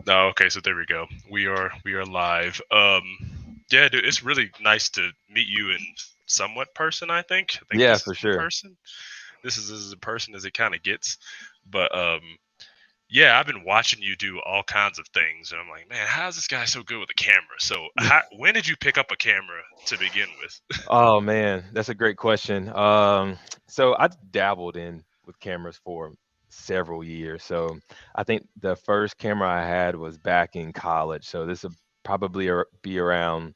No, okay, so there we go. We are live. Yeah, dude, it's really nice to meet you in somewhat person. I think Yeah, this for is in sure. person. This is as in person as it kind of gets. But yeah, I've been watching you do all kinds of things, and I'm like, man, how's this guy so good with a camera? So, when did you pick up a camera to begin with? Oh man, that's a great question. So I dabbled in with cameras for several years. So I think the first camera I had was back in college. So this would probably be around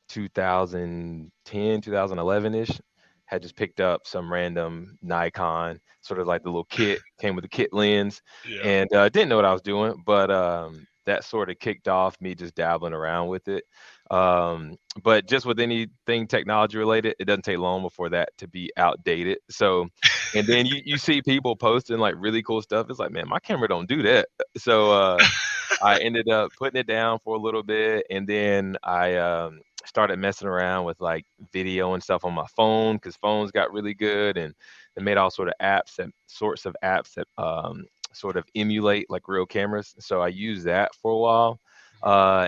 2010, 2011-ish. Had just picked up some random Nikon, sort of like the little kit, came with a kit lens, Yeah. and didn't know what I was doing, but that sort of kicked off me just dabbling around with it. But just with anything technology related, it doesn't take long before that to be outdated. So, and then you see people posting like really cool stuff. It's like, man, my camera don't do that. So I ended up putting it down for a little bit, and then I started messing around with like video and stuff on my phone because phones got really good, and they made all sorts of apps that sort of emulate like real cameras. So I used that for a while,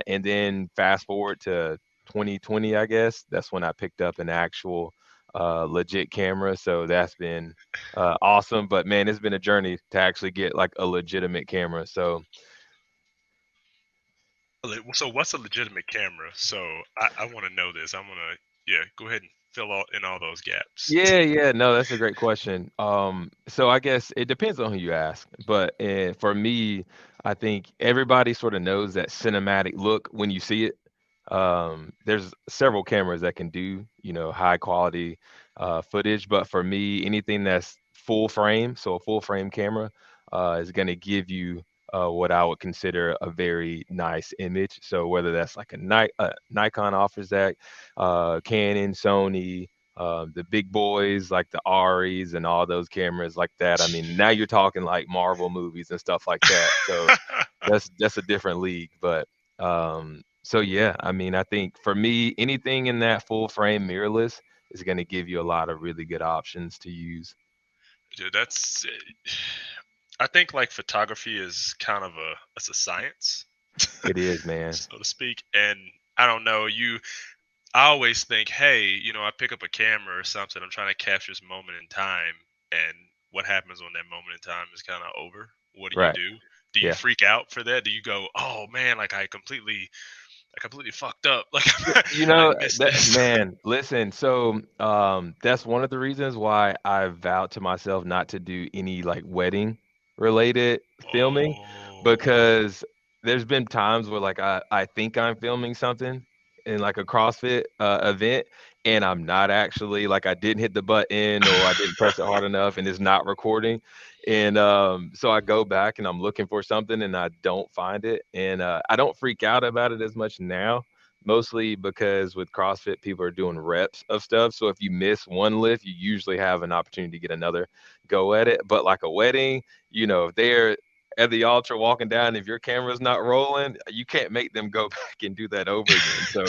and then fast forward to 2020, I guess that's when I picked up an actual legit camera. So that's been awesome. But man, it's been a journey to actually get like a legitimate camera. So So, what's a legitimate camera? So, I want to know this. I want to, yeah, go ahead and fill out in all those gaps. yeah, no, that's a great question. So I guess it depends on who you ask, but for me, I think everybody sort of knows that cinematic look when you see it. There's several cameras that can do, high quality footage, but for me, anything that's full frame, so a full frame camera, is going to give you what I would consider a very nice image. So whether that's like Nikon offers that, Canon, Sony, the big boys like the Aries and all those cameras like that. I mean, now you're talking like Marvel movies and stuff like that. So that's a different league. But so yeah, I mean, I think for me, anything in that full frame mirrorless is going to give you a lot of really good options to use. Dude, that's. I think like photography is kind of it's a science, It is, man. so to speak. And I don't know, I always think, hey, I pick up a camera or something. I'm trying to capture this moment in time, and what happens when that moment in time is kind of over? What do you Right. do? Do you Yeah. freak out for that? Do you go, oh man, like I completely fucked up, like You I know, missed that this? man, listen, so that's one of the reasons why I vowed to myself not to do any like wedding related filming Oh, because there's been times where like I think I'm filming something in like a CrossFit event and I'm not actually like I didn't hit the button or I didn't press it hard enough and it's not recording. And so I go back and I'm looking for something and I don't find it. And I don't freak out about it as much now, mostly because with CrossFit, people are doing reps of stuff. So if you miss one lift, you usually have an opportunity to get another go at it. But like a wedding, if they're at the altar walking down, if your camera's not rolling, you can't make them go back and do that over again. So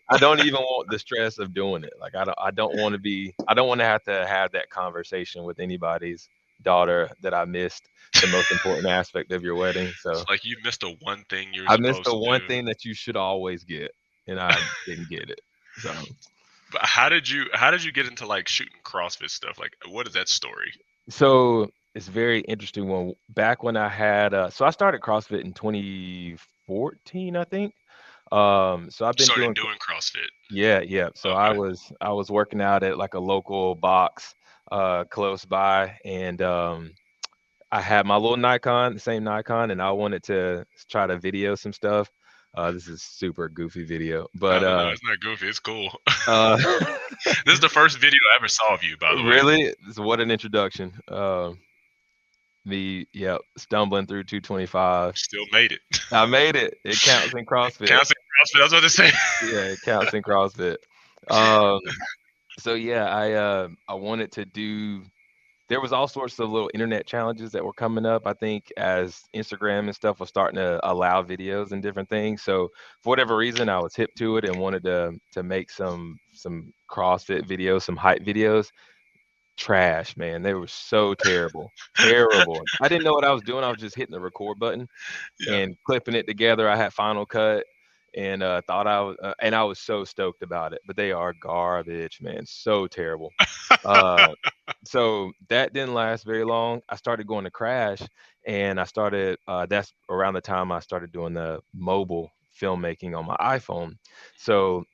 I don't even want the stress of doing it. Like I don't want to have that conversation with anybody's daughter that I missed the most important aspect of your wedding. it's So like you missed the one thing you're I missed supposed the to one do. thing that you should always get, and I didn't get it. So, But how did you get into like shooting CrossFit stuff? Like, what is that story? so it's very interesting. When back when I had, so I started CrossFit in 2014, I think. So I've You been started doing, doing CrossFit. yeah, yeah. So Okay. I was working out at like a local box, close by, and I had my little Nikon, the same Nikon, and I wanted to try to video some stuff. This is super goofy video, but No, it's not goofy. It's cool. uh, This is the first video I ever saw of you, by the way. really? What an introduction. Me, yep, stumbling through 225. Still made it. I made it. It counts in CrossFit. Counts in CrossFit. I was about to say. Yeah, it counts in CrossFit. Um, so yeah, I wanted to do. There was all sorts of little internet challenges that were coming up. I think as Instagram and stuff was starting to allow videos and different things. So for whatever reason, I was hip to it and wanted to make some CrossFit videos, some hype videos. trash, man. They were so terrible, terrible. I didn't know what I was doing. I was just hitting the record button Yeah. and clipping it together. I had Final Cut and thought and I was so stoked about it. But they are garbage, man. So terrible. Uh, so that didn't last very long. I started going to Crash, and I started. That's around the time I started doing the mobile filmmaking on my iPhone. So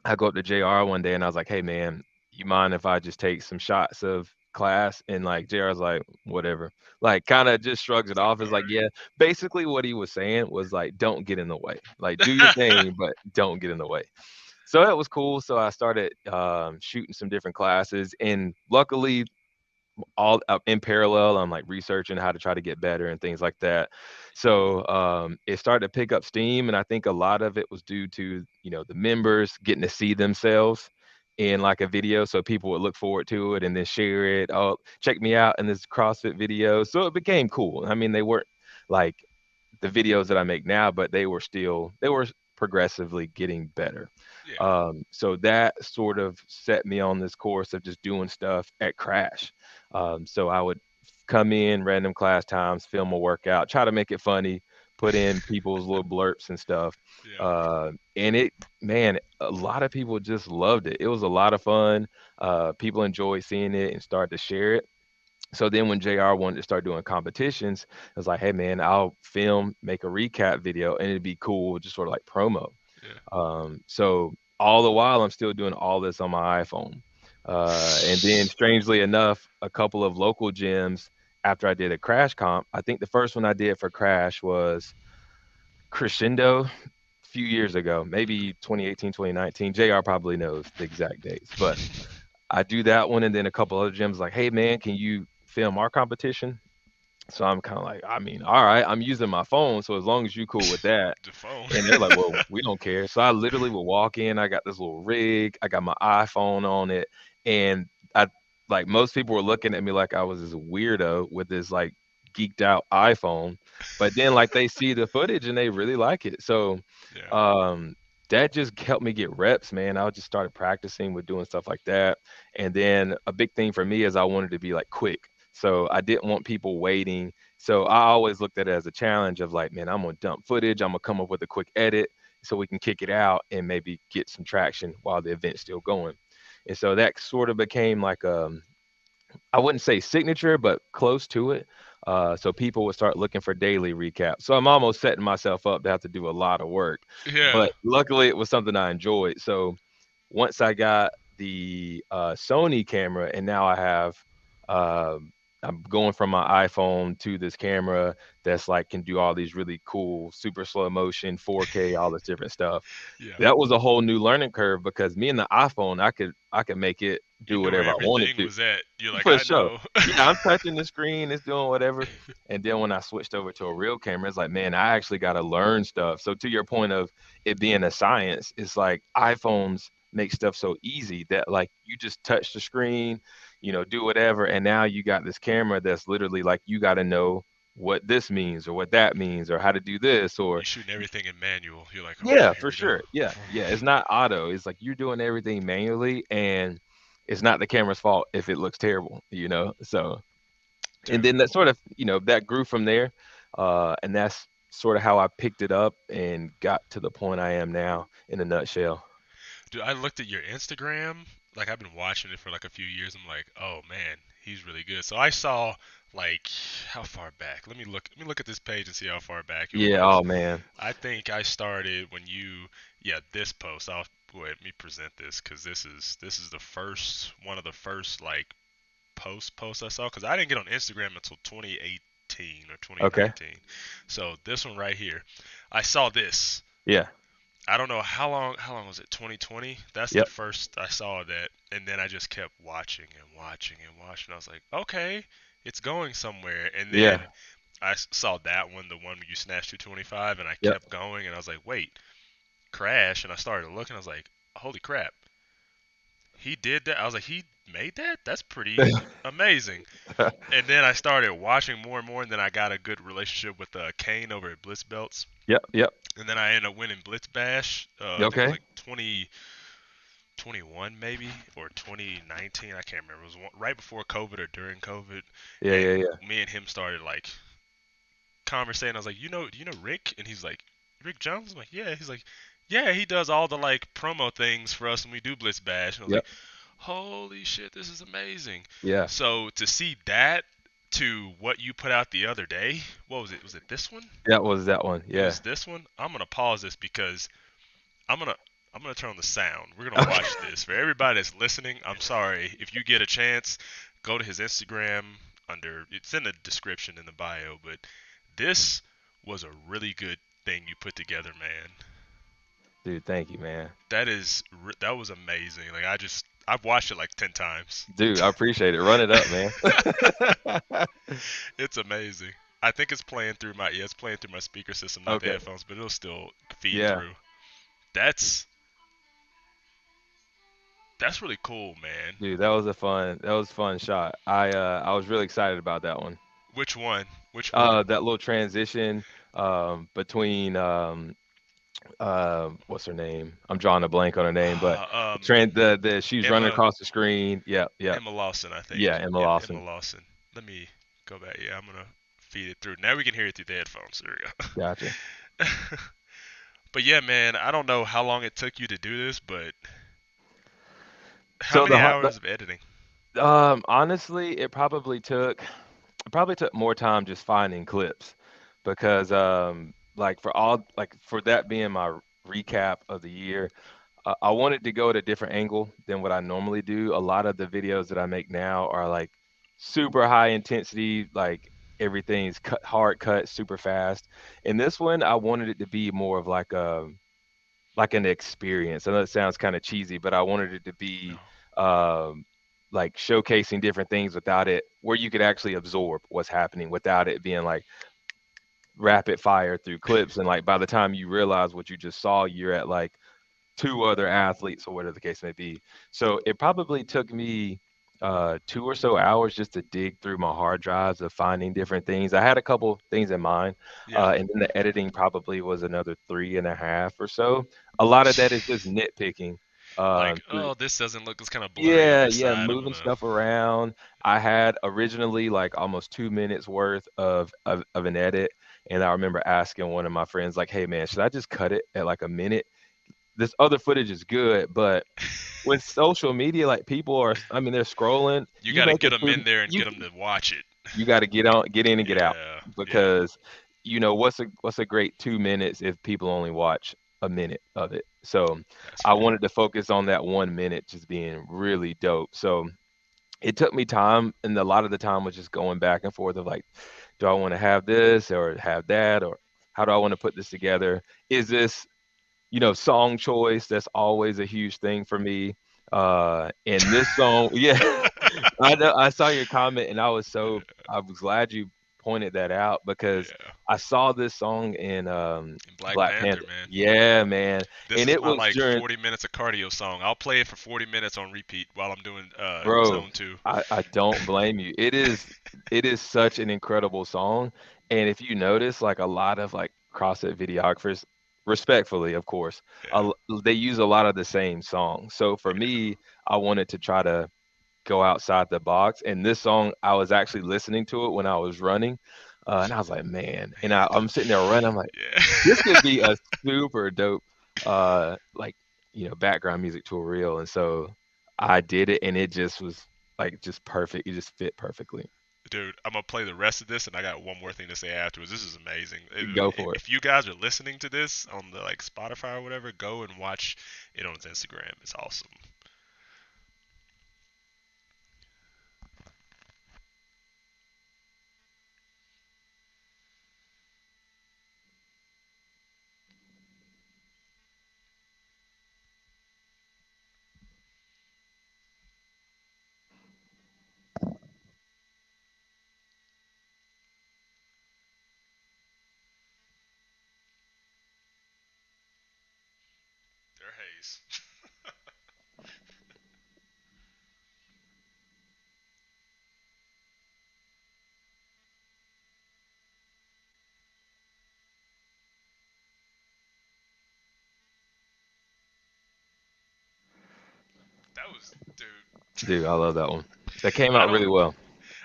I go up to JR one day and I was like, "Hey man, you mind if I just take some shots of class?" And like JR's like, "Whatever." Like kind of just shrugs it off. It's like, yeah, basically what he was saying was like, "Don't get in the way. Like do your thing, but don't get in the way." So that was cool. So I started shooting some different classes, and luckily all in parallel I'm like researching how to try to get better and things like that. So it started to pick up steam, and I think a lot of it was due to the members getting to see themselves in like a video, so people would look forward to it and then share it. Oh, check me out in this CrossFit video. So it became cool. I mean, they weren't like the videos that I make now, but they were progressively getting better. Yeah. So that sort of set me on this course of just doing stuff at Crash. So I would come in random class times, film a workout, try to make it funny, put in people's little blurps and stuff. Yeah. And it, man, a lot of people just loved it. It was a lot of fun. People enjoyed seeing it and started to share it. So then when JR wanted to start doing competitions, I was like, hey man, I'll film, make a recap video, and it'd be cool, just sort of like promo. Yeah. So all the while I'm still doing all this on my iPhone. And then strangely enough, a couple of local gyms after I did a Crash comp, I think the first one I did for Crash was Crescendo a few years ago, maybe 2018, 2019. JR probably knows the exact dates, but I do that one, and then a couple other gyms like, hey man, can you film our competition? So I'm kind of like, I mean, all right, I'm using my phone, so as long as you cool with that. The phone. And they're like, well, we don't care. So I literally would walk in. I got this little rig. I got my iPhone on it, and I like most people were looking at me like I was this weirdo with this like geeked out iPhone. But then like they see the footage and they really like it. So Yeah. um, that just helped me get reps, man. I just started practicing with doing stuff like that. And then a big thing for me is I wanted to be like quick. So I didn't want people waiting. So I always looked at it as a challenge of like, man, I'm gonna dump footage. I'm gonna come up with a quick edit so we can kick it out and maybe get some traction while the event's still going. And so that sort of became like I wouldn't say signature, but close to it. So people would start looking for daily recaps. So I'm almost setting myself up to have to do a lot of work. Yeah. But luckily, it was something I enjoyed. So once I got the Sony camera, and now I have, uh, I'm going from my iPhone to this camera that's like can do all these really cool, super slow motion, 4K, all this different stuff. Yeah. That was a whole new learning curve because me and the iPhone, I could make it You do know where whatever I wanted everything to. was at. You're like, For I sure. know. Yeah, I'm touching the screen, it's doing whatever. And then when I switched over to a real camera, it's like, man, I actually got to learn stuff. So to your point of it being a science, it's like iPhones make stuff so easy that like you just touch the screen, do whatever, and now you got this camera that's literally like you got to know what this means or what that means or how to do this or You're shooting everything in manual. You're like, okay, yeah, here for we go. sure. Yeah, yeah. It's not auto. It's like you're doing everything manually, and it's not the camera's fault if it looks terrible. So, and Dude, then that sort of, that grew from there, and that's sort of how I picked it up and got to the point I am now in a nutshell. I looked at your Instagram. Like I've been watching it for like a few years. I'm like, oh man, he's really good. So I saw like how far back? Let me look at this page and see how far back it Yeah. was. Oh man. I think I started when yeah, this post. Let me present this because this is the first one of the first like posts I saw because I didn't get on Instagram until 2018 or Okay. 2019. So this one right here, I saw this. Yeah. I don't know how long was it? 2020. That's the Yep. first I saw that, and then I just kept watching and watching and watching. I was like, okay, it's going somewhere. And then Yeah. I saw that one, the one where you snatched 225, and I Yep. kept going, and I was like, wait, Crash, and I started looking. I was like, holy crap, he did that. I was like, he made that. That's pretty amazing. And then I started watching more and more, and then I got a good relationship with Kane over at Blitz Belts. Yep. Yep. And then I ended up winning Blitz Bash. I think it was Okay. like 20, 2021 maybe or 2019. I can't remember. It was right before COVID or during COVID, Yeah, and yeah, yeah. me and him started like conversating. I was like, do you know Rick? And he's like, Rick Jones. I'm like, yeah. He's like, yeah, he does all the like promo things for us when we do Blitz Bash. And I was Yep. like, holy shit, this is amazing. Yeah. So to see that to what you put out the other day, what was it? Was it this one? That was that one. It Yeah. was this one. I'm gonna pause this because I'm gonna I'm gonna turn on the sound. We're gonna Okay. watch this. For everybody that's listening, I'm sorry. If you get a chance, go to his Instagram under it's in the description in the bio, but this was a really good thing you put together, man. Dude, thank you, man. That was amazing. Like I've watched it like 10 times. Dude, I appreciate it. Run it up, man. It's amazing. I think it's playing through my speaker system, not the Okay. headphones, but it'll still feed Yeah. through. That's that's really cool, man. Dude, that was a fun shot. I was really excited about that one. Which one? Which one? That little transition between what's her name? I'm drawing a blank on her name, but Uh, um, the she's running Emma across the screen. Yep, yep. Emma Lawson, I think. Yeah, Emma Emma Lawson. Lawson. Let me go back. Yeah, I'm gonna feed it through. Now we can hear it through the headphones. There Gotcha. we go. But yeah, man, I don't know how long it took you to do this, but how So many hours of editing? honestly, it probably took more time just finding clips because like for that being my recap of the year, I wanted to go at a different angle than what I normally do. A lot of the videos that I make now are like super high intensity, like everything's cut hard cut super fast. And this one, I wanted it to be more of like an experience. I know it sounds kind of cheesy, but I wanted it to No. be um, like showcasing different things without it, where you could actually absorb what's happening without it being like rapid fire through clips. And like by the time you realize what you just saw, you're at like two other athletes or whatever the case may be. So it probably took me 2 or so hours just to dig through my hard drives of finding different things. I had a couple things in mind, Yeah. and then the editing probably was another 3.5 or so. A lot of that is just nitpicking. Like, To oh, this doesn't look. It's kind of blurry on yeah, this yeah, side. I'm moving gonna. stuff around. I had originally like almost 2 minutes worth of an edit, and I remember asking one of my friends like, "Hey man, should I just cut it at like a minute? This other footage is good, but with social media, like people are, I mean, they're scrolling. You You got to make a get them two, in there and you get them to watch it. you got to get on, get in and get out Yeah. Yeah. because what's a great 2 minutes if people only watch a minute of it. So That's I fair. wanted to focus on that 1 minute just being really dope. So it took me time, and a lot of the time was just going back and forth of like, do I want to have this or have that, or how do I want to put this together? Is this song choice? That's always a huge thing for me. And this song, yeah, I know I saw your comment, and I was glad you pointed that out because Yeah. I saw this song in And Black Black Panther, Panther. man. Yeah, man, This and is it my was like during 40 minutes of cardio song. I'll play it for 40 minutes on repeat while I'm doing bro. zone 2. I don't blame you. It is such an incredible song, and if you notice, like a lot of like CrossFit videographers, respectfully, of course, Yeah. they use a lot of the same songs. So for Yeah. me, I wanted to try to go outside the box. And this song, I was actually listening to it when I was running, and I was like, man. And Man. I'm sitting there running. I'm like, this Yeah. could be a super dope, like background music to a reel. And so I did it, and it just was like just perfect. It just fit perfectly. Dude, I'm gonna play the rest of this, and I got one more thing to say afterwards. This is amazing. Go for it. If you guys are listening to this on the like Spotify or whatever, go and watch it on its Instagram. It's awesome. There, Hayes. dude. Dude, I love that one. That came I out don't really well.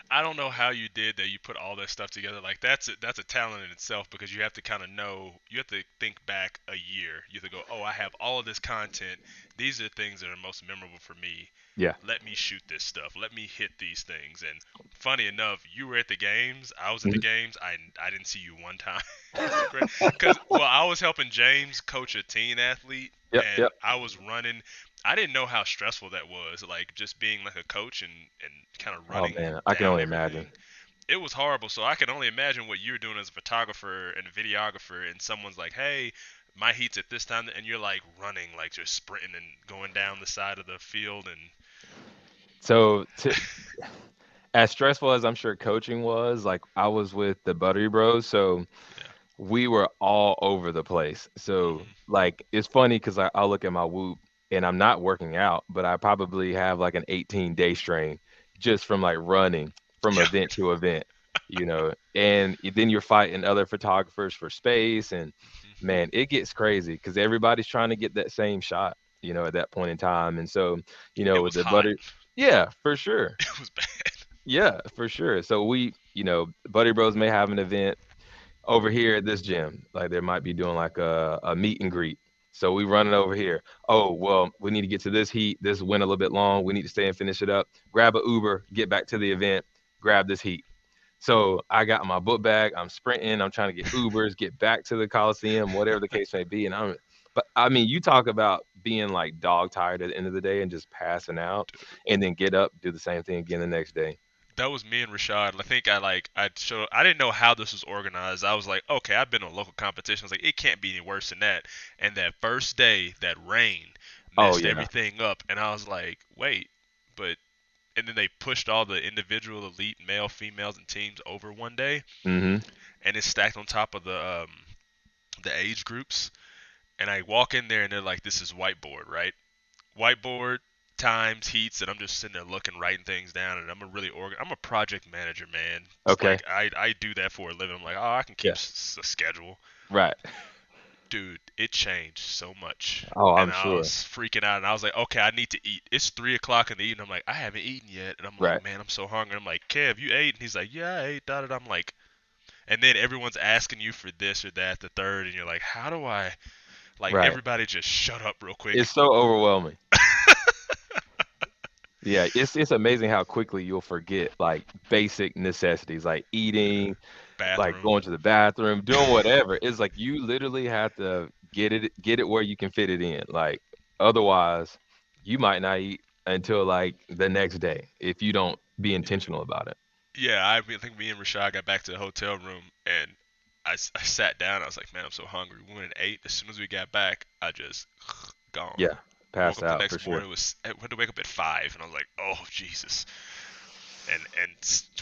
I don't know how you did that. You put all that stuff together. Like that's a talent in itself because you have to kind of know. You have to think back a year. You have to go, oh, I have all of this content. These are the things that are most memorable for me. Yeah. Let me shoot this stuff. Let me hit these things. And funny enough, you were at the games. I was at the Mhm. games. I didn't see you one time. It was great because I was helping James coach a teen athlete, Yep, and yep. I was running. I didn't know how stressful that was. Like just being like a coach and kind of Oh running man, I can down only imagine. everything. It was horrible. So I can only imagine what you're doing as a photographer and a videographer, and someone's like, "Hey, my heat's at this time," and you're like running, like just sprinting and going down the side of the field, and So as stressful as I'm sure coaching was, like I was with the Buttery Bros, so yeah. we were all over the place. So Hmm. like it's funny because I'll look at my Whoop and I'm not working out, but I probably have like an 18-day strain just from like running from Yeah. event to event, and then you're fighting other photographers for space, and Hmm. man, it gets crazy because everybody's trying to get that same shot, at that point in time. And so, It with was the hot. butter, yeah, for sure. It was bad. Yeah, for sure. So Buddy Bros may have an event over here at this gym. Like they might be doing like a meet and greet. So we running over here. Oh, well, we need to get to this heat. This went a little bit long. We need to stay and finish it up. Grab a Uber, get back to the event, grab this heat. So I got my book bag. I'm sprinting. I'm trying to get Ubers, get back to the Coliseum, whatever the case may be. But I mean, you talk about being like dog tired at the end of the day and just passing out, and then get up, do the same thing again the next day. That was me and Rashad. I think I didn't know how this was organized. I was like, okay, I've been on local competition. I was like, it can't be any worse than that. And that first day, that rain Oh messed yeah. everything up. And I was like, wait, but and then they pushed all the individual elite male, females, and teams over one day, Hmm. and it's stacked on top of the age groups. And I walk in there, and they're like, this is whiteboard, right? Whiteboard times heats, and I'm just sitting there looking, writing things down, and I'm a project manager, man. It's Okay. like I do that for a living. I'm like, oh, I can keep Yeah. a schedule. Right. Dude, it changed so much, Oh, and I'm I was sure. freaking out, and I was like, okay, I need to eat. It's 3 o'clock in the evening. I'm like, I haven't eaten yet, and I'm like, Right. man, I'm so hungry. I'm like, Kev, you ate? And he's like, yeah, I ate. Da, da, da. I'm like, and then everyone's asking you for this or that, the third, and you're like, how do I? Like, Right. everybody just shut up real quick. It's so overwhelming. Yeah, it's amazing how quickly you'll forget like basic necessities like eating, like Bathroom. going to the bathroom, doing whatever. It's like you literally have to get it where you can fit it in. Like otherwise, you might not eat until like the next day if you don't be intentional about it. Yeah, think me and Rashad got back to the hotel room and I sat down. I was like, man, I'm so hungry. We went and ate. As soon as we got back, I just gone. Yeah, Woke pass up the out for next sure. morning. I had to wake up at 5, and I was like, oh Jesus. And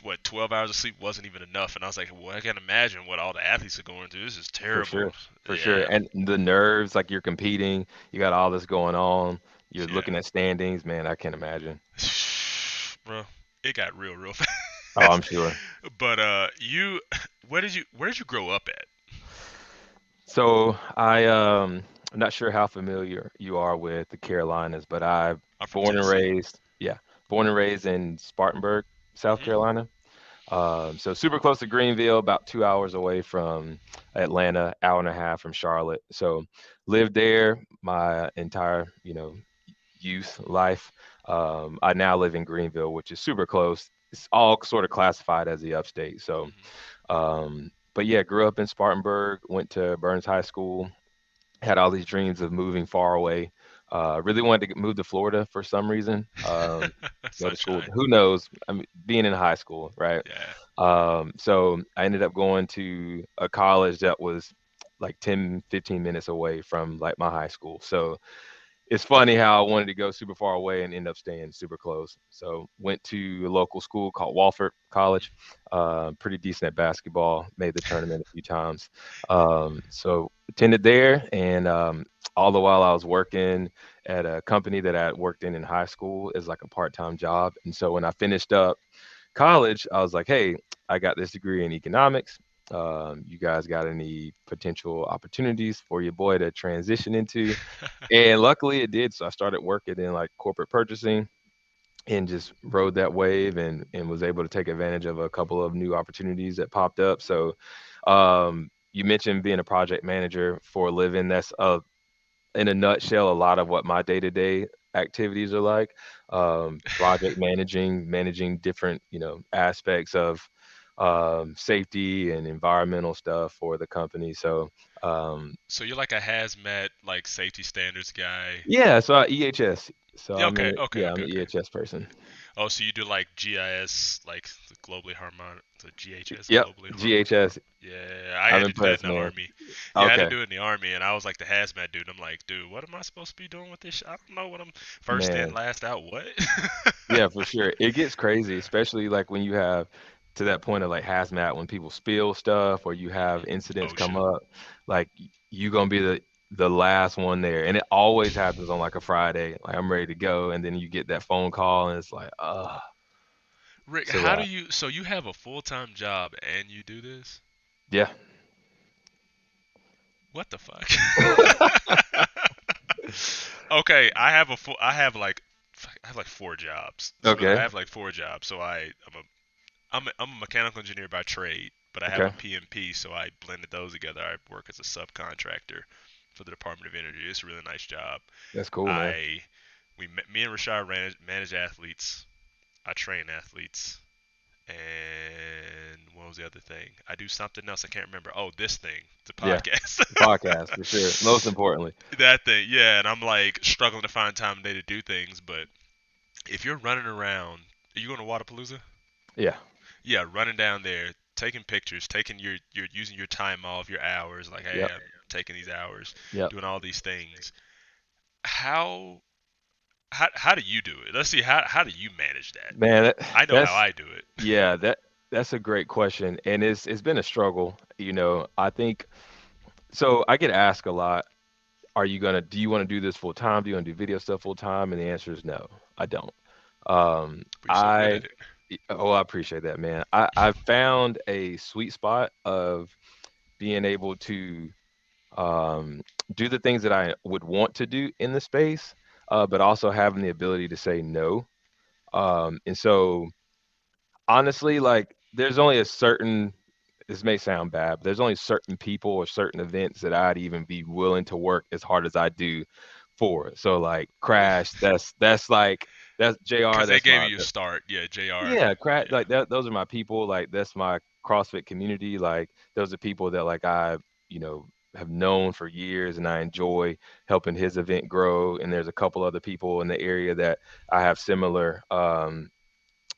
what 12 hours of sleep wasn't even enough. And I was like, well, I can imagine what all the athletes are going through. This is For terrible. sure. For sure. Yeah, And the nerves, like you're competing, you got all this going on. You're yeah, looking at standings, man, I can't imagine. bro. It got real Oh, I'm fast. sure. But where did you grow up at? So I'm not sure how familiar you are with the Carolinas, but I I'm from born and Tennessee. raised, yeah, born and raised in Spartanburg, South Hmm. Carolina. So super close to Greenville, about 2 hours away from Atlanta, hour and a half from Charlotte. So lived there my entire, youth life. I now live in Greenville, which is super close. It's all sort of classified as the upstate. So Hmm. but yeah, grew up in Spartanburg, went to Burns High School, had all these dreams of moving far away. Really wanted to move to Florida for some reason. Go to school. Sunshine. Who knows? I mean, being in high school, right? Yeah. So I ended up going to a college that was like 10, 15 minutes away from like my high school. So it's funny how I wanted to go super far away and end up staying super close. So went to a local school called Walford College. Pretty decent at basketball. Made the tournament a few times. So attended there, and all the while I was working at a company that I had worked in high school as like a part-time job. And so when I finished up college, I was like, hey, I got this degree in economics. You guys got any potential opportunities for your boy to transition into? And luckily it did. So I started working in like corporate purchasing and just rode that wave and was able to take advantage of a couple of new opportunities that popped up. So you mentioned being a project manager for a living. That's in a nutshell a lot of what my day-to-day activities are like. Project managing different, aspects of safety and environmental stuff for the company. So um, So you're like a hazmat, like safety standards guy. yeah, so EHS. So Yeah, okay, okay, I'm okay, an okay. EHS person. Oh, so you do like GIS, like the globally harmonic, the GHS, Yep, globally harmonic. GHS. Yeah, I I'm had to do that impressed, in the man. army. Yeah, I had to Okay, do it in the army, and I was like the hazmat dude. I'm like, dude, what am I supposed to be doing with this? I don't know what I'm first in, man. last out. What? Yeah, for sure. It gets crazy, especially like when you have to that point of like hazmat when people spill stuff or you have Hmm. incidents come OSHA. up, like you gonna be the last one there. And it always happens on like a Friday. Like I'm ready to go, and then you get that phone call and it's like, Rick, it's a how do wrap. you? So you have a full-time job and you do this? Yeah. What the fuck? Okay, I have like four jobs. So I Okay. have like four jobs. So I'm a mechanical engineer by trade, but I have a Okay. PMP, so I blended those together. I work as a subcontractor for the Department of Energy. It's a really nice job. That's cool, man. I me and Rashad manage athletes. I train athletes. And what was the other thing? I do something else I can't remember. Oh, this thing, the Yeah. podcast. Podcast for sure. Most importantly. That thing, yeah. And I'm like struggling to find time today to do things. But if you're running around, are you going to Wadapalooza? Yeah. Yeah, running down there, taking pictures, taking you're using your time off, your hours. Like, hey, Yep. I'm taking these hours, Yep. doing all these things. How how do you do it? Let's see how do you manage that? Man, I know how that's I do it. yeah, that's a great question. And it's been a struggle. I think so I get asked a lot, do you want to do this full time? Do you want to do video stuff full time? And the answer is no, I don't. But you're so good I at it. oh, I appreciate that, man. I found a sweet spot of being able to um, do the things that I would want to do in the space, but also having the ability to say no. And so honestly, like there's only a certain this may sound bad, but there's only certain people or certain events that I'd even be willing to work as hard as I do for. So like Crash, that's JR, Because they that's gave my you a start. Yeah, JR. yeah, Crash Yeah. like that those are my people, like that's my CrossFit community. Like those are people that like I, you know, have known for years and I enjoy helping his event grow. And there's a couple other people in the area that I have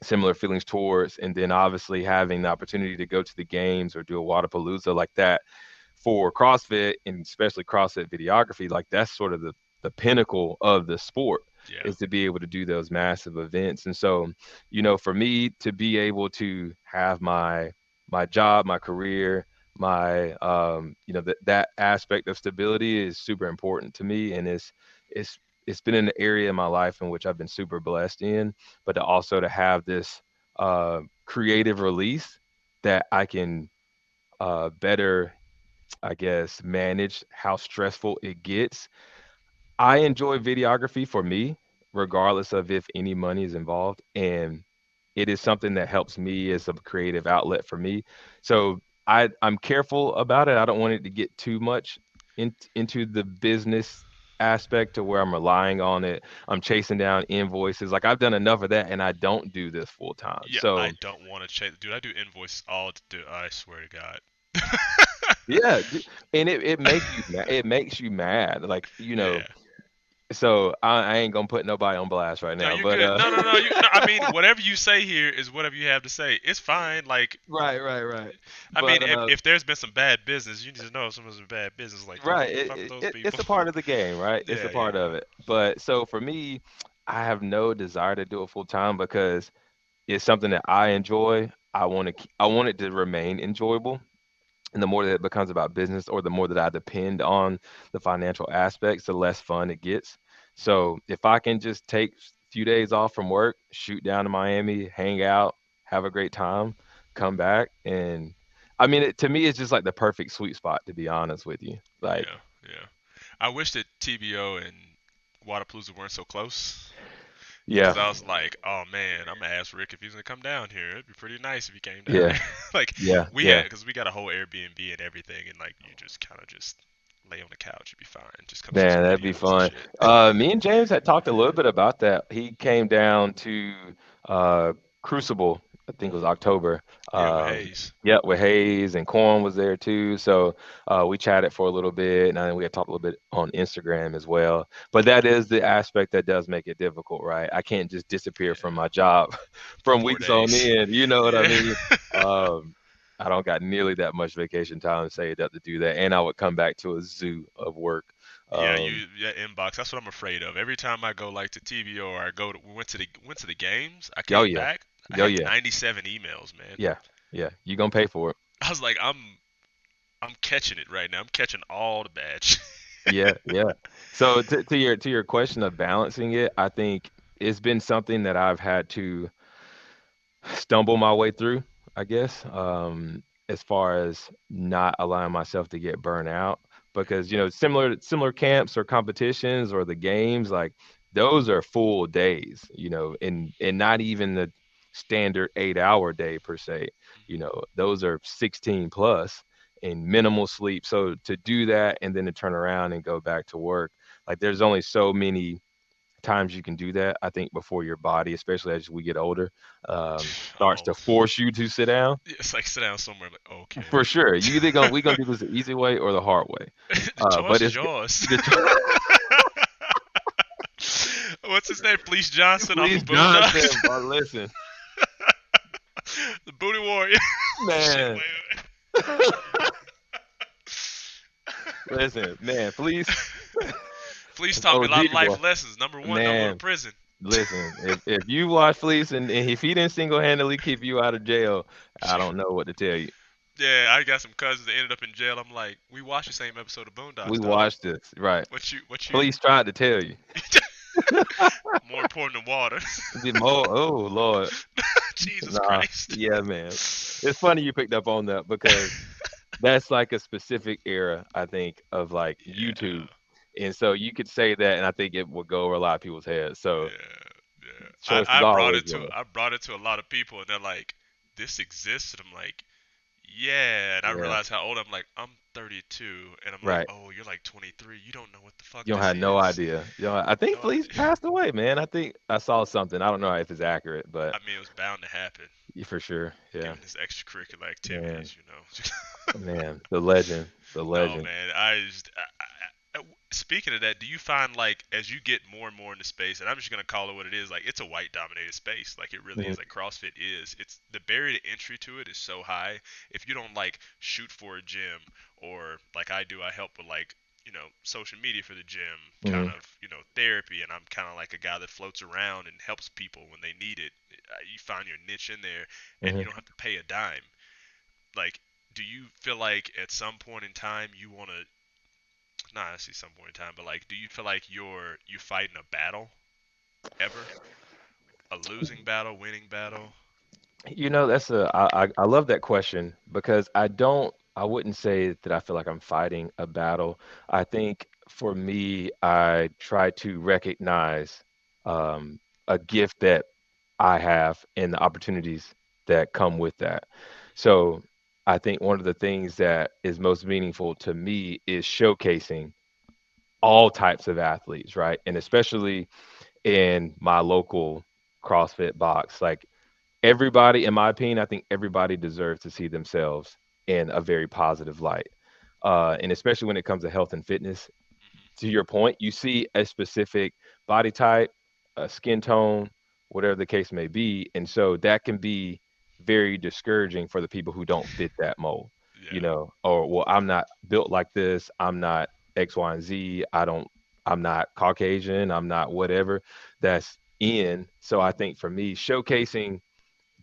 similar feelings towards. And then obviously having the opportunity to go to the games or do a Wadapalooza like that for CrossFit and especially CrossFit videography, like that's sort of the pinnacle of the sport Yeah. is to be able to do those massive events. And so, for me to be able to have my job, my career, my that aspect of stability is super important to me, and it's it's been an area in my life in which I've been super blessed in, but to also to have this creative release that I can better, I guess, manage how stressful it gets. I enjoy videography for me, regardless of if any money is involved. And it is something that helps me as a creative outlet for me. So I'm careful about it. I don't want it to get too much into the business aspect to where I'm relying on it. I'm chasing down invoices. Like I've done enough of that and I don't do this full time. Yeah, I So don't want to chase. Dude, I do invoices all to do. I swear to God. yeah, and it it makes you mad. Like, Yeah. so I ain't gonna put nobody on blast right No, now, you're but good. No, no, no. No, I mean, whatever you say here is whatever you have to say. It's fine. Like, right. I mean, But if there's been some bad business, you need to know if someone's been bad business. Like, right, fuck with those it's people. a part of the game, right? It's Yeah, a yeah, part of it. But so for me, I have no desire to do it full time because it's something that I enjoy. I want it to remain enjoyable. And the more that it becomes about business or the more that I depend on the financial aspects, the less fun it gets. So if I can just take a few days off from work, shoot down to Miami, hang out, have a great time, come back, and I mean, to me, it's just like the perfect sweet spot, to be honest with you. Like, Yeah, yeah. I wish that TBO and Wadapalooza weren't so close yeah, because I was like, oh man, I'm gonna ask Rick if he's gonna come down here. It'd be pretty nice if he came down yeah, there. Like yeah, we had, yeah. because we got a whole Airbnb and everything, and like you just kind of just lay on the couch, you'd be fine. Just come shoot Man, some that'd be videos and fun. shit. Me and James had talked a little bit about that. He came down to uh, Crucible, I think it was October. Yeah, with Um, Hayes. yeah, with Hayes and Corn was there too. So we chatted for a little bit, and then we had talked a little bit on Instagram as well. But that is the aspect that does make it difficult, right? I can't just disappear from Yeah, my job for from four weeks on days. end. You know what I Yeah. mean? Um, I don't got nearly that much vacation time saved up to do that, and I would come back to a zoo of work. Yeah, Um, yeah, inbox. That's what I'm afraid of. Every time I go like to TVO or I go to we went to the games, I Oh came yeah. back, I Oh had yeah. 97 emails, man. Yeah. Yeah. You gonna pay for it. I was like, I'm catching it right now. I'm catching all the badge. Yeah. Yeah. So to your question of balancing it, I think it's been something that I've had to stumble my way through, I guess, as far as not allowing myself to get burnt out. Because, similar camps or competitions or the games, like those are full days, and not even the standard 8-hour day per se. Those are 16 plus and minimal sleep. So to do that and then to turn around and go back to work, like there's only so many times you can do that. I think before your body, especially as we get older, starts Oh, to force you to sit down. it's like sit down somewhere. I'm like, For okay. sure, you either gonna we gonna do this the easy way or the hard way. The choice But is it's yours. the What's his name? Fleece Johnson off Please of Johnson, Boondocks. but listen, The Booty Warrior. Shit, man, wait. listen, man, please. Fleece taught me a lot OG of boy, life lessons. Number one, don't go to man. prison. Listen, if you watch Fleece and if he didn't single handedly keep you out of jail, I don't know what to tell you. Yeah, I got some cousins that ended up in jail. I'm like, we watched the same episode of We Boondocks, dog. watched this, right? What you Police tried to tell you. more important than water? Oh Lord, Jesus nah, Christ. yeah, man. It's funny you picked up on that because that's like a specific era, I think, of like YouTube, Yeah, and so you could say that, and I think it would go over a lot of people's heads. So yeah, yeah. choice is I brought always it to yours. a lot of people, and they're like, "This exists," and I'm like, "Yeah." And I Yeah, realized how old I'm. Like, I'm 32, and I'm like, right. "Oh, you're like 23. You don't know what the fuck You don't this have no is." idea. I think No Fleece idea. passed away, man. I think I saw something. I don't know if it's accurate, but I mean, it was bound to happen, for sure, yeah, given his extracurricular man, activities, you know. man, the legend, the No, legend. man. Speaking of that, do you find like as you get more and more into space, and I'm just gonna call it what it is, like it's a white dominated space, like it really is, Mhm. like CrossFit is. It's the barrier to entry to it is so high. If you don't like shoot for a gym, or like I do, I help with like social media for the gym, kind Mhm. of therapy, and I'm kind of like a guy that floats around and helps people when they need it. You find your niche in there, and you Mhm. don't have to pay a dime. Like, do you feel like at some point in time you want to not actually some point in time, but like, do you feel like you fighting a battle ever? A losing battle, winning battle? I love that question because I wouldn't say that I feel like I'm fighting a battle. I think for me, I try to recognize a gift that I have and the opportunities that come with that. So I think one of the things that is most meaningful to me is showcasing all types of athletes, right? And especially in my local CrossFit box. Like everybody, in my opinion, I think everybody deserves to see themselves in a very positive light. And especially when it comes to health and fitness, Hmm. to your point, you see a specific body type, a skin tone, whatever the case may be. And so that can be very discouraging for the people who don't fit that mold, Yeah, or, well, I'm not built like this. I'm not X, Y, and Z. I'm not Caucasian. I'm not whatever that's in. So I think for me, showcasing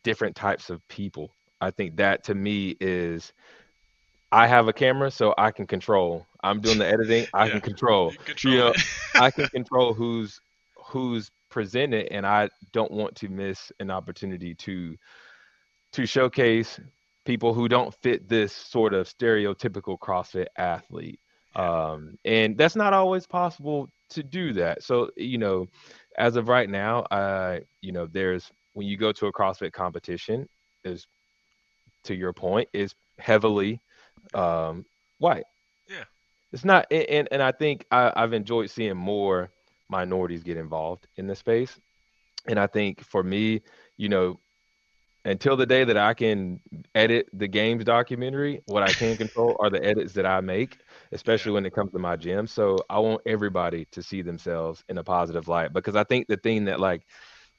different types of people, I think that to me is I have a camera, so I can control. I'm doing the editing. I yeah. can control. You can You control know, it. I can control who's presented, and I don't want to miss an opportunity to showcase. people who don't fit this sort of stereotypical CrossFit athlete. Yeah. And that's not always possible to do that. So, as of right now, there's when you go to a CrossFit competition, is to your point, is heavily um, white. Yeah. It's not, and I think I've enjoyed seeing more minorities get involved in the space. And I think for me, you know, until the day that I can edit the games documentary, what I can control are the edits that I make, Yeah. especially when it comes to my gym. So I want everybody to see themselves in a positive light because I think the thing that like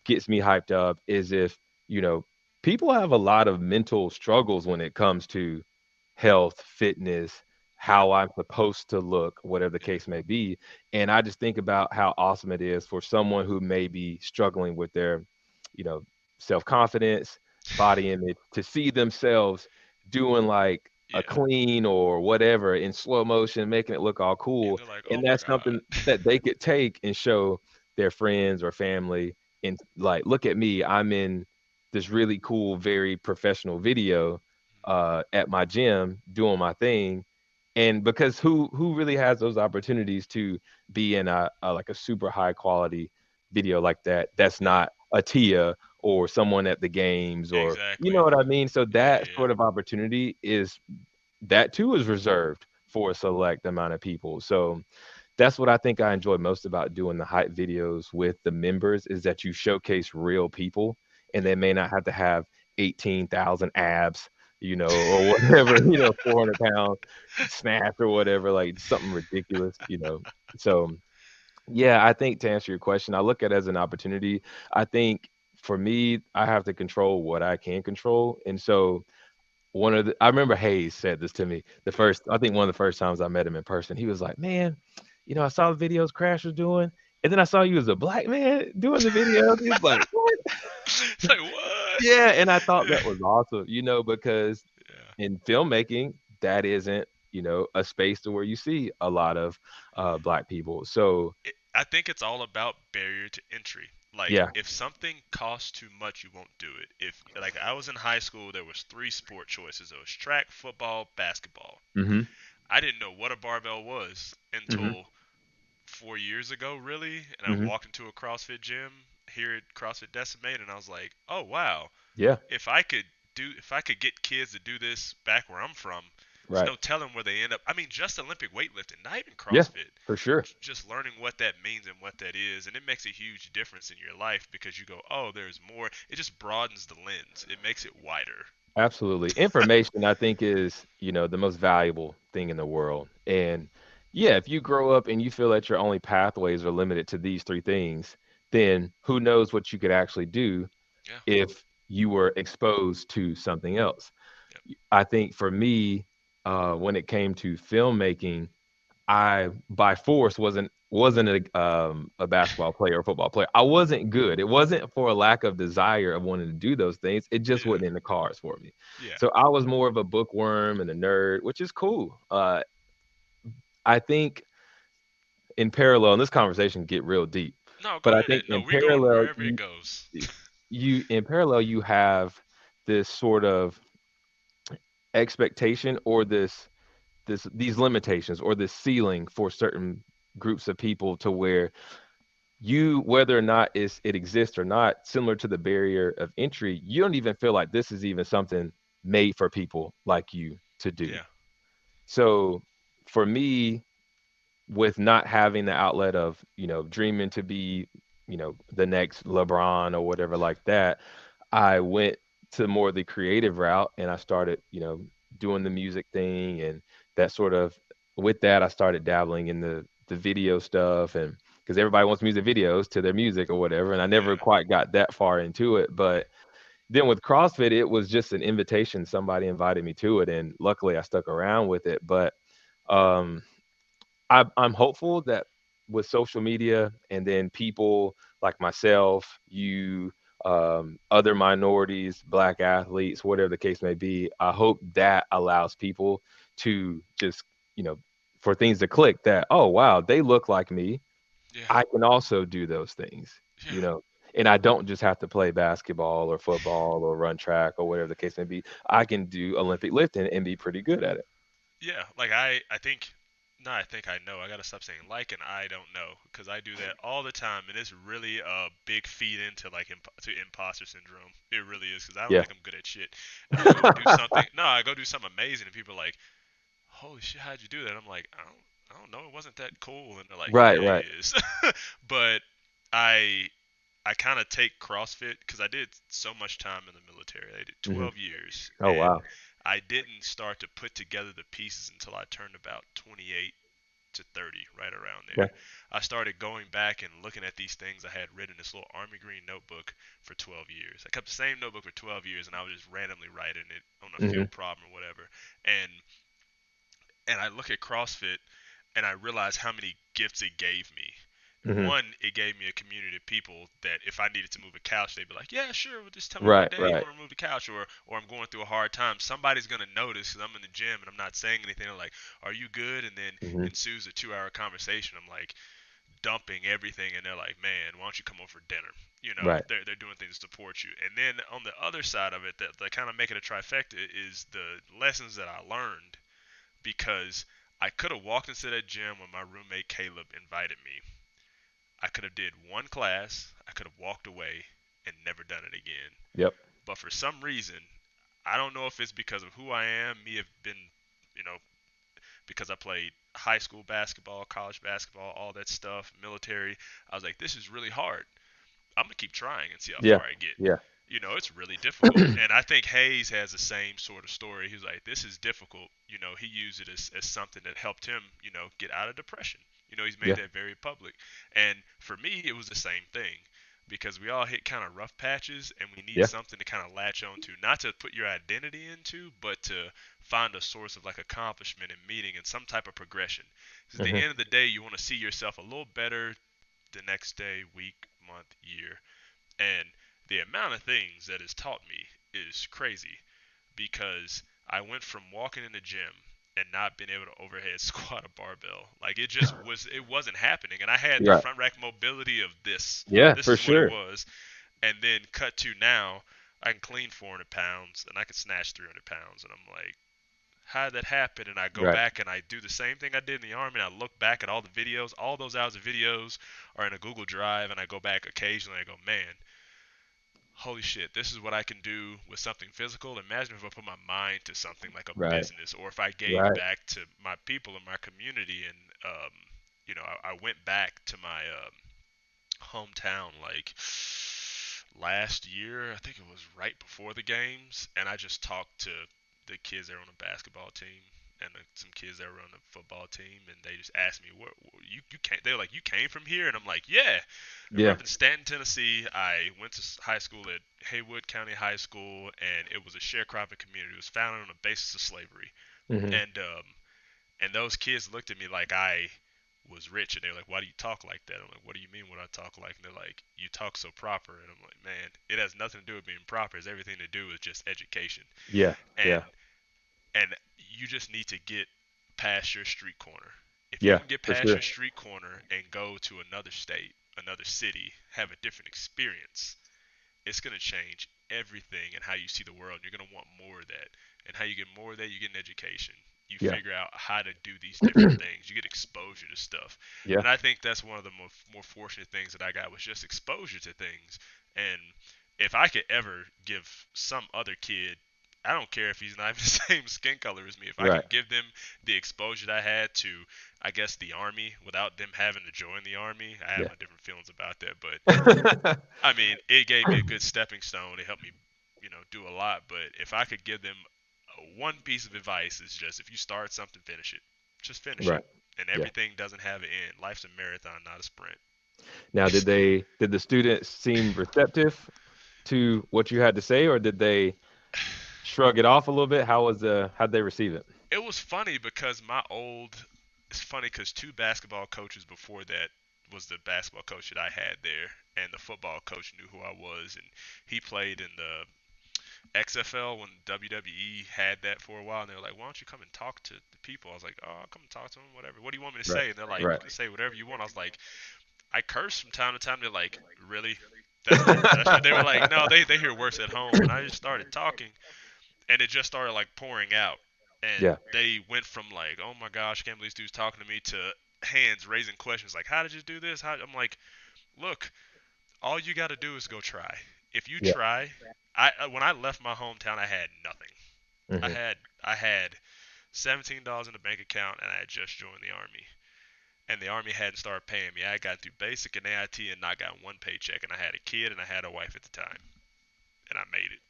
gets me hyped up is if, you know, people have a lot of mental struggles when it comes to health, fitness, Yeah. how I'm supposed to look, whatever the case may be. And I just think about how awesome it is for someone who may be struggling with their, you know, self-confidence, body image, to see themselves doing like a Yeah. clean or whatever in slow motion, making it look all And cool. they're like, And oh my that's God. something that they could take and show their friends or family and like, look at me, I'm in this really cool, very professional video at my gym doing my thing. And because who really has those opportunities to be in a like a super high quality video like that? That's Yeah. not a Tia or someone at the games, or you Exactly. know what I mean. So Yeah. that Yeah. sort of opportunity is that too is reserved for a select amount of people. So that's what I think I enjoy most about doing the hype videos with the members is that you showcase real people and they may not have to have 18,000 abs, or whatever, 400 pound snatch or whatever, like something ridiculous. So yeah, I think to answer your question, I look at it as an opportunity. I think for me, I have to control what I can control. And so I remember Hayes said this to me I think one of the first times I met him in person. He was like, "Man, I saw the videos Crash was doing, and then I saw you as a black man doing the videos." He was like, "What?" It's like what? Yeah, and I thought Yeah. that was awesome, because Yeah. in filmmaking, that isn't, a space to where you see a lot of black people. So I think it's all about barrier to entry. Like yeah. if something costs too much, you won't do it. If like I was in high school, there was three sport choices. It was track, football, basketball. Mhm. I didn't know what a barbell was Mhm. until 4 years ago, really. And I Mhm. walked into a CrossFit gym here at CrossFit Decimate, and I was like, oh wow, Yeah. if I could get kids to do this back where I'm from, there's Right. no telling where they end up. I mean, just Olympic weightlifting, not even Yeah. CrossFit. For sure. Just learning what that means and what that is, and it makes a huge difference in your life because you go, oh, there's more. It just broadens the lens. It makes it wider. Absolutely. Information, I think, is, the most valuable thing in the world. And yeah, if you grow up and you feel that your only pathways are limited to these three things, then who knows what you could actually do Yeah. if you were exposed to something else. Yep. I think for me, when it came to filmmaking, I by force wasn't a basketball player or football player. I wasn't good. It wasn't for a lack of desire of wanting to do those things. It just Yeah. wasn't in the cards for me. Yeah. So I was more of a bookworm and a nerd, which is cool. I think in parallel, and this conversation get real deep, No, go but I ahead. think No, in we're going parallel, wherever it goes. you have this sort of expectation or these limitations or this ceiling for certain groups of people to where whether or not it exists or not, similar to the barrier of entry, you don't even feel like this is even something made for people like you to do. Yeah. So for me, with not having the outlet of, dreaming to be, the next LeBron or whatever like that, I went to more the creative route and I started, doing the music thing and that sort of with that I started dabbling in the video stuff, and because everybody wants music videos to their music or whatever, and I never Yeah. quite got that far into it. But then with CrossFit, it was just an invitation. Somebody invited me to it, and luckily I stuck around with it. But um I'm hopeful that with social media and then people like myself, other minorities, black athletes, whatever the case may be, I hope that allows people to just, you know, for things to click that, oh, wow, they look like me. Yeah. I can also do those things, Yeah. And I don't just have to play basketball or football or run track or whatever the case may be. I can do Olympic lifting and be pretty good at it. Yeah, like I think, no, I think I know. I gotta stop saying like and I don't know because I do that all the time, and it's really a big feed into like to imposter syndrome. It really is because I don't Yeah. think I'm good at shit, and then I go do something. No, I go do something amazing, and people are like, "Holy shit, how'd you do that?" I'm like, I don't know. It wasn't that cool, and they're like, Right, "Yeah, it right. is." But I I kind of take CrossFit because I did so much time in the military. I did Hmm. 12 years, Oh, and wow. I didn't start to put together the pieces until I turned about 28 to 30, right around Yeah. there. I started going back and looking at these things I had written in this little army green notebook for 12 years. I kept the same notebook for 12 years, and I was just randomly writing it on a Hmm. field problem or whatever. And I look at CrossFit and I realize how many gifts it gave me. Hmm. One, it gave me a community of people that if I needed to move a couch, they'd be like, "Yeah, sure. Well, just tell me what Right, day you right. want to move the couch," or I'm going through a hard time. Somebody's gonna notice because I'm in the gym and I'm not saying anything. They're like, "Are you good?" And then Hmm. ensues a 2-hour conversation. I'm like dumping everything, and they're like, "Man, why don't you come over for dinner?" Right. They're doing things to support you. And then on the other side of it, that kind of make it a trifecta is the lessons that I learned because I could have walked into that gym when my roommate Caleb invited me. I could have did one class, I could have walked away and never done it again. Yep. But for some reason, I don't know if it's because of who I am, me have been, you know, because I played high school basketball, college basketball, all that stuff, military. I was like, this is really hard. I'm gonna keep trying and see how Yeah. far I get. Yeah. It's really difficult. And I think Hayes has the same sort of story. He's like, this is difficult. He used it as something that helped him, get out of depression. He's made Yeah. that very public. And for me, it was the same thing because we all hit kind of rough patches and we need Yeah. something to kind of latch onto, not to put your identity into, but to find a source of like accomplishment and meaning and some type of progression. Because at the Hmm. end of the day, you want to see yourself a little better the next day, week, month, year. And the amount of things that it's taught me is crazy because I went from walking in the gym and not being able to overhead squat a barbell. Like it wasn't happening. And I had the Right. front rack mobility of this. Yeah, This for is what it sure. was. And then cut to now, I can clean 400 pounds and I can snatch 300 pounds. And I'm like, how did that happen? And I go Right. back and I do the same thing I did in the army. And I look back at all the videos. All those hours of videos are in a Google Drive. And I go back occasionally. And I go, man, holy shit, this is what I can do with something physical. Imagine if I put my mind to something like a Right. business, or if I gave Right. back to my people in my community. And I went back to my hometown like last year. I think it was right before the games, and I just talked to the kids that were on the basketball team and some kids that were on the football team, and they just asked me, "What you came?" They were like, "You came from here?" And I'm like, "Yeah, I grew Yeah. up in Stanton, Tennessee. I went to high school at Haywood County High School, and it was a sharecropping community. It was founded on the basis of slavery, Hmm. and those kids looked at me like I was rich, and they're like, "Why do you talk like that?" I'm like, "What do you mean? What I talk like?" And they're like, "You talk so proper." And I'm like, "Man, it has nothing to do with being proper. It's everything to do with just education." Yeah. And Yeah. you just need to get past your street corner. If you Yeah, can get for past your sure. street corner and go to another state, another city, have a different experience, it's going to change everything and how you see the world. You're going to want more of that. And how you get more of that, you get an education. You Yeah. figure out how to do these different things. You get exposure to stuff. Yeah. And I think that's one of the more fortunate things that I got was just exposure to things. And if I could ever give some other kid, I don't care if he's not even the same skin color as me, if I can Right. give them the exposure that I had to, I guess, the army without them having to join the army, I have Yeah. my different feelings about that. But I mean, it gave me a good stepping stone. It helped me, do a lot. But if I could give them one piece of advice, is just if you start something, finish it. Just finish it. Right. And Yeah. everything doesn't have an end. Life's a marathon, not a sprint. Now, did the students seem receptive to what you had to say, or did they shrug it off a little bit? How'd they receive it? It was funny because it's funny because two basketball coaches before that was the basketball coach that I had there, and the football coach knew who I was, and he played in the XFL when WWE had that for a while, and they were like, "Why don't you come and talk to the people?" I was like, "Oh, I'll come and talk to them, whatever. What do you want me to Right. say?" And they're like, "You Right. can say whatever you want." I was like, I curse from time to time. They're like, "Really?" That's what they were like. No, they hear worse at home, and I just started talking, and it just started like pouring out, and Yeah. they went from like, oh my gosh, I can't believe this dude's talking to me, to hands raising questions like, how did you do this? How? I'm like, look, all you got to do is go try. If you Yeah. try, when I left my hometown, I had nothing. I Hmm. had I had $17 in the bank account, and I had just joined the army. And the army hadn't started paying me. I got through basic and AIT and not got one paycheck. And I had a kid and I had a wife at the time, and I made it.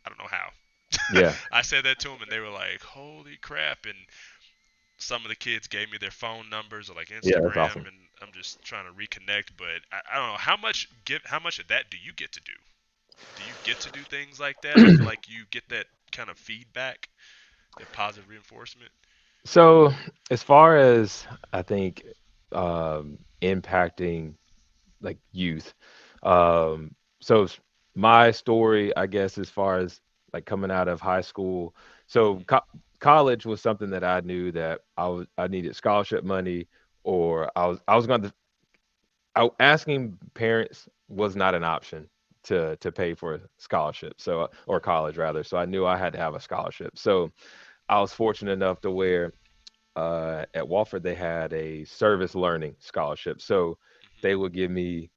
I don't know how. Yeah. I said that to them, and they were like, "Holy crap!" And some of the kids gave me their phone numbers or like Yeah. That's Instagram, awesome. and I'm just trying to reconnect. But I don't know how much of that do you get to do? Do you get to do things like that? I feel like you get that kind of feedback, that positive reinforcement. So, as far as I think impacting like youth, so my story, I guess, as far as like coming out of high school, so college was something that I knew that I needed scholarship money, or I was going to asking parents was not an option to pay for a scholarship, so or college rather. So I knew I had to have a scholarship. So I was fortunate enough to where at Wofford they had a service learning scholarship. So Hmm. they would give me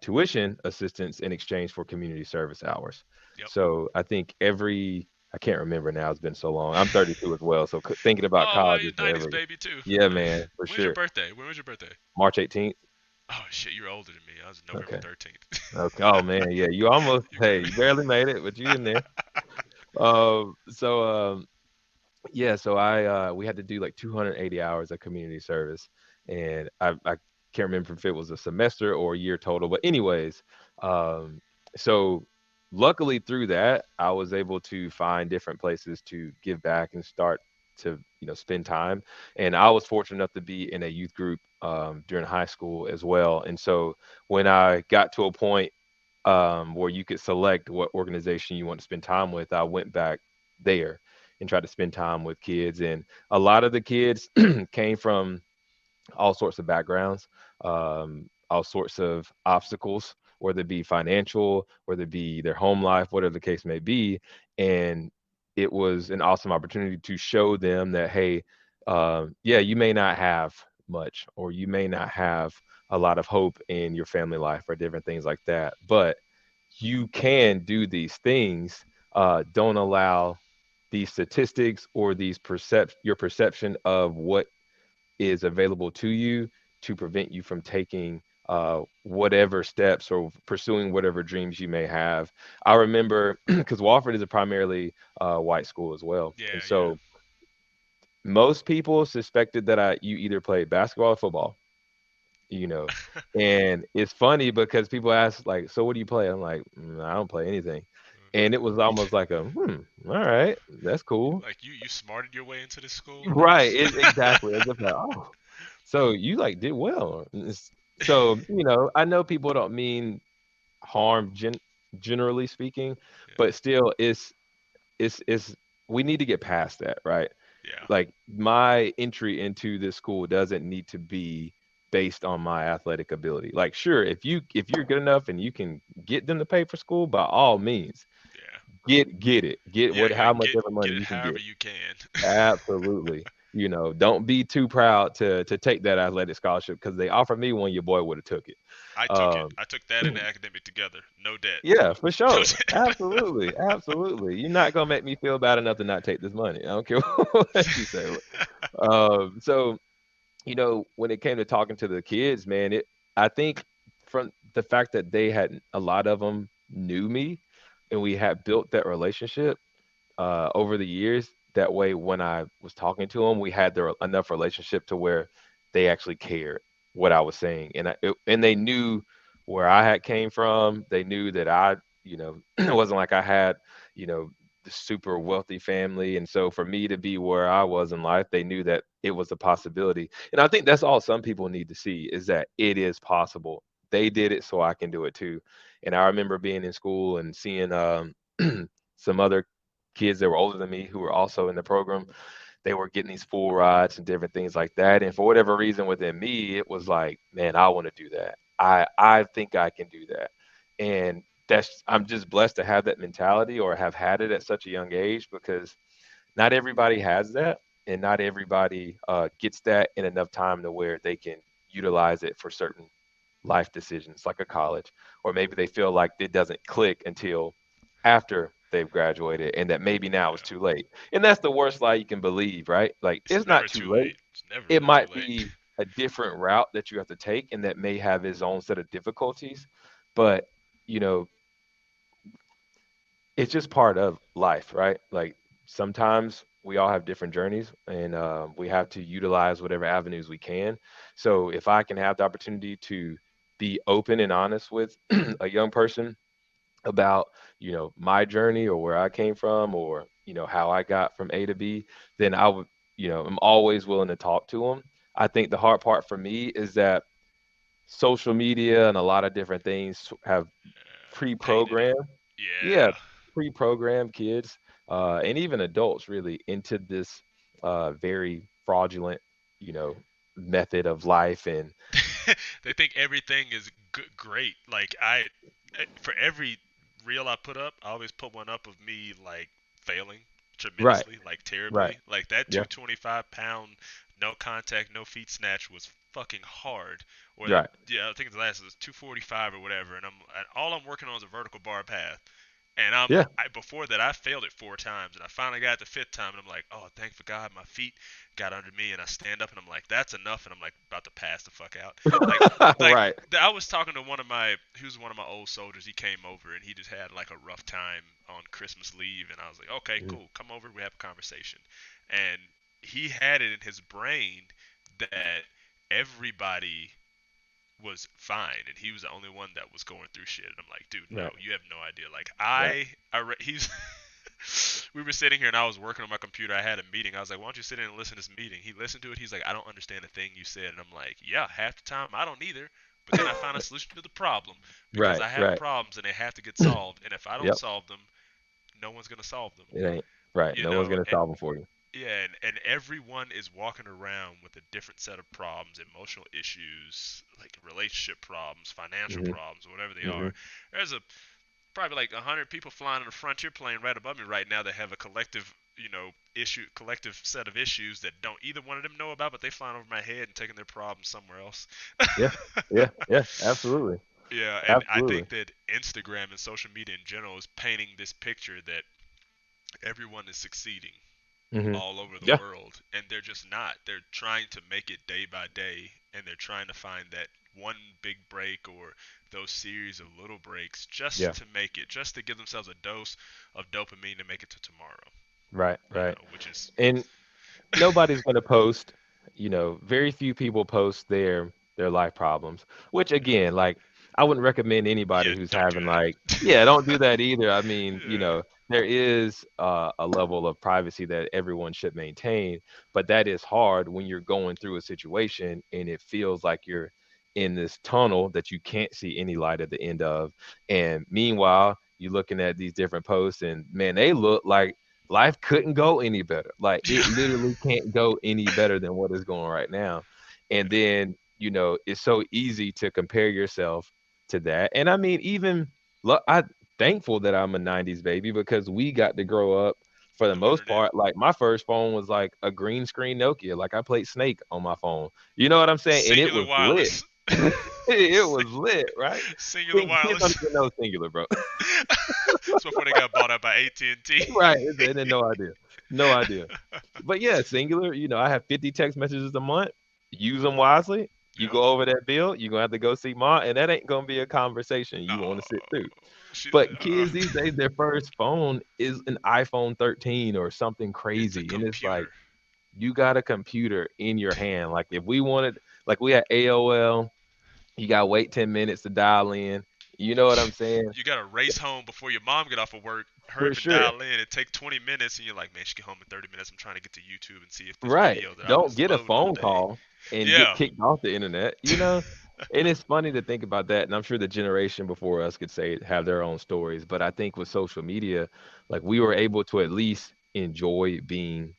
tuition assistance in exchange for community service hours. Yep. So I think I can't remember now. It's been so long. I'm 32 as well. So thinking about Oh well, college you're is '90s forever. baby too. Yeah, man, for When's your sure. birthday? When was your birthday? March 18th. Oh shit, you're older than me. I was November Okay. 13th. Okay. Oh man, yeah. You almost. You Hey, good? you barely made it, but you in there. So yeah. So we had to do like 280 hours of community service, and I can't remember if it was a semester or a year total. But anyways, um, so luckily through that, I was able to find different places to give back and start to spend time. And I was fortunate enough to be in a youth group during high school as well. And so when I got to a point where you could select what organization you want to spend time with, I went back there and tried to spend time with kids. And a lot of the kids came from all sorts of backgrounds, all sorts of obstacles, whether it be financial, whether it be their home life, whatever the case may be. And it was an awesome opportunity to show them that, hey, yeah, you may not have much, or you may not have a lot of hope in your family life or different things like that, but you can do these things. Don't allow these statistics or your perception of what is available to you to prevent you from taking whatever steps or pursuing whatever dreams you may have. I remember because Wofford is a primarily white school as well, and Yeah, yeah. so most people suspected that you either played basketball or football, you know. And it's funny because people ask like, "So what do you play?" I'm like, I don't play anything." And it was almost like all right, that's cool. Like you smarted your way into this school. Right, Nice. exactly. As if like, oh, so you like did well. So, I know people don't mean harm generally speaking, Yeah. but still it's we need to get past that, right? Yeah. Like my entry into this school doesn't need to be based on my athletic ability. Like sure, if you're good enough and you can get them to pay for school, by all means, Yeah. get it. Get Yeah. what Yeah. how much Get ever get money it you can however get. you can. Absolutely. Don't be too proud to take that athletic scholarship because they offered me one, your boy would have took it. I took it. Um, I took that and the academic together. No debt. yeah, for No sure. debt. Absolutely. Absolutely. You're not gonna make me feel bad enough to not take this money. I don't care what you say. So when it came to talking to the kids, man, I think from the fact that they had a lot of them knew me and we had built that relationship over the years. That way, when I was talking to them, we had enough relationship to where they actually cared what I was saying, and they knew where I had came from. They knew that it wasn't like I had, the super wealthy family, and so for me to be where I was in life, they knew that it was a possibility. And I think that's all some people need to see is that it is possible. They did it, so I can do it too. And I remember being in school and seeing some other kids that were older than me who were also in the program. They were getting these full rides and different things like that. And for whatever reason within me, it was like, man, I want to do that. I think I can do that. And that's I'm just blessed to have that mentality or have had it at such a young age because not everybody has that, and not everybody gets that in enough time to where they can utilize it for certain life decisions, like a college, or maybe they feel like it doesn't click until after they've graduated, and that maybe now it's Yeah. too late. And that's the worst lie you can believe, right? Like It's it's never not too too late. late. It's never It really too might late. be a different route that you have to take, and that may have its own set of difficulties, but you know, it's just part of life, right? Like sometimes we all have different journeys, and we have to utilize whatever avenues we can. So if I can have the opportunity to be open and honest with a young person about, my journey or where I came from or, how I got from A to B, then I would, I'm always willing to talk to them. I think the hard part for me is that social media and a lot of different things have Tainted it. pre-programmed, yeah, Yeah. pre-programmed kids, and even adults really into this very fraudulent, you know, method of life. And They think everything is great. Like for every reel I put up, I always put one up of me like failing right, tremendously, like right, terribly. Like that yeah, 225 pound no contact, no feet snatch was fucking hard. Or that, right, yeah, I think the last was 245 or whatever, and all I'm working on is a vertical bar path. And yeah, before that I failed it 4 times, and I finally got it the fifth time, and I'm like, oh, thank for God, my feet got under me, and I stand up, and I'm like, that's enough, and I'm like about to pass the fuck out. Like, like right, I was talking to he was one of my old soldiers. He came over, and he just had like a rough time on Christmas leave, and I was like, okay, mhm, cool, come over, we have a conversation. And he had it in his brain that everybody was fine, and he was the only one that was going through shit. And I'm like, dude, no, right, you have no idea. Like right, he's we were sitting here, and I was working on my computer. I had a meeting. I was like, why don't you sit in and listen to this meeting? He listened to it. He's like, I don't understand a thing you said. And I'm like, yeah, half the time I don't either. But then I found a solution to the problem, because right, I have right. problems and they have to get solved. And if I don't Yep, solve them, no one's gonna solve them. it ain't right. You No one's know, gonna solve them for you. yeah, and everyone is walking around with a different set of problems, emotional issues, like relationship problems, financial Hmm. problems, whatever they Hmm. are. There's probably like 100 people flying on a Frontier plane right above me right now that have a collective set of issues that don't either one of them know about, but they flying over my head and taking their problems somewhere else. Yeah, yeah, yeah. Absolutely, Yeah, and I absolutely. think that Instagram and social media in general is painting this picture that everyone is succeeding Hmm. all over the Yeah, world, and they're just not. They're trying to make it day by day, and they're trying to find that one big break or those series of little breaks just yeah. to make it, just to give themselves a dose of dopamine to make it to tomorrow. Right, right. Which is And nobody's going to post, very few people post their life problems, which again, like I wouldn't recommend anybody yeah, who's don't do having like, that. yeah, don't do that either. I mean, Yeah, there is a level of privacy that everyone should maintain, but that is hard when you're going through a situation and it feels like you're in this tunnel that you can't see any light at the end of. And meanwhile, you're looking at these different posts and man, they look like life couldn't go any better. Like it literally can't go any better than what is going right now. And then, it's so easy to compare yourself to that. And I mean, even look, I thankful that I'm a 90s baby because we got to grow up for the no most internet. part. Like my first phone was like a green screen Nokia. Like I played Snake on my phone. You know what I'm saying? And it Singular was lit. wireless. It was lit, right? Singular Kids don't wireless. even know singular, bro. It's before they got bought out by AT&T. Right. They had no idea. No idea. But yeah, singular, I have 50 text messages a month. Use them wisely. You Yep. go over that bill, you're gonna have to go see Ma, and that ain't gonna be a conversation you want No. to sit through. She, But kids these days, their first phone is an iPhone 13 or something it's a crazy. And it's like computer. you got a computer in your hand. Like if we wanted, like we had AOL, you gotta wait 10 minutes to dial in. You know what I'm saying? You gotta race home before your mom get off of work. Hurry For up and sure. dial in. It take 20 minutes, and you're like, man, she get home in 30 minutes. I'm trying to get to YouTube and see if this Right. video that I Don't was get a loading all phone day. call and get Yeah. kicked off the internet. And it's funny to think about that. And I'm sure the generation before us could say have their own stories. But I think with social media, like we were able to at least enjoy being,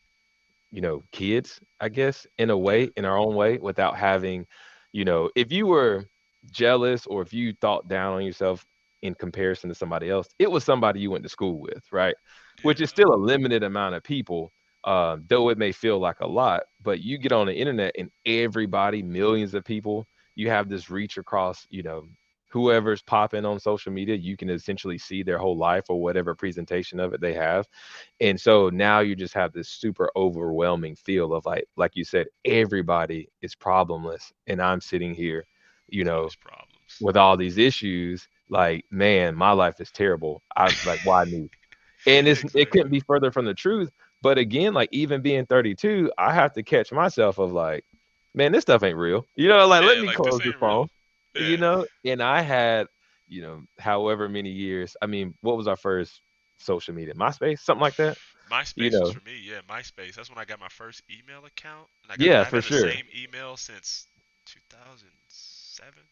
kids, I guess, in a Yeah. way, in our own way, without having, if you were jealous or if you thought down on yourself, in comparison to somebody else, it was somebody you went to school with, right? Which is Yeah. still a limited amount of people, though it may feel like a lot. But you get on the internet and everybody, millions of people, you have this reach across, whoever's popping on social media, you can essentially see their whole life or whatever presentation of it they have. And so now you just have this super overwhelming feel of like you said, everybody is problemless. And I'm sitting here, you It's know, always problems. with all these issues, like, man, my life is terrible. I like, why me? And it couldn't Exactly. be further from the truth. But again, like even being 32, I have to catch myself of like, man, this stuff ain't real. Like let Yeah, me like this close the ain't real. phone. Yeah. And I had, however many years. I mean, what was our first social media? MySpace, something like that. You MySpace was know, for me. Yeah, MySpace. That's when I got my first email account, and yeah, I've for had the sure. same email since 2007.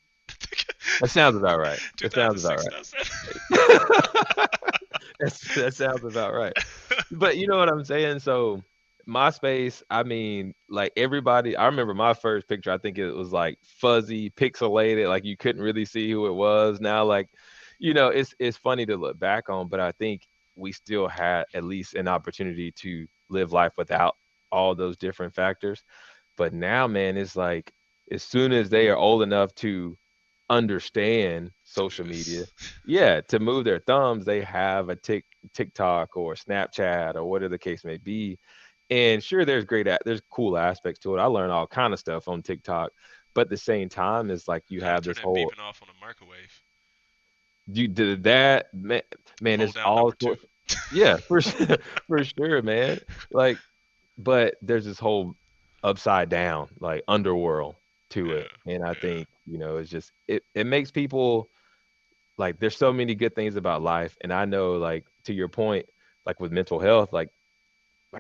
That sounds about right. That sounds about 2006, right. 2007. That sounds about right. But you know what I'm saying? So MySpace, I mean, like everybody, I remember my first picture, I think it was like fuzzy, pixelated, like you couldn't really see who it was. Now, like, it's funny to look back on, but I think we still had at least an opportunity to live life without all those different factors. But now, man, it's like as soon as they are old enough to understand To do social media, this. yeah, to move their thumbs, they have a TikTok or Snapchat or whatever the case may be. And sure, there's cool aspects to it. I learned all kind of stuff on TikTok, but at the same time, it's like you How to have turn this that whole beeping off on a microwave. you did that man, Hold it's down all number two. sorts. Yeah, for sure, for sure, man. Like, but there's this whole upside down, like underworld to it. Yeah, And I yeah. think, it's just it makes people like there's so many good things about life. And I know like to your point, like with mental health, like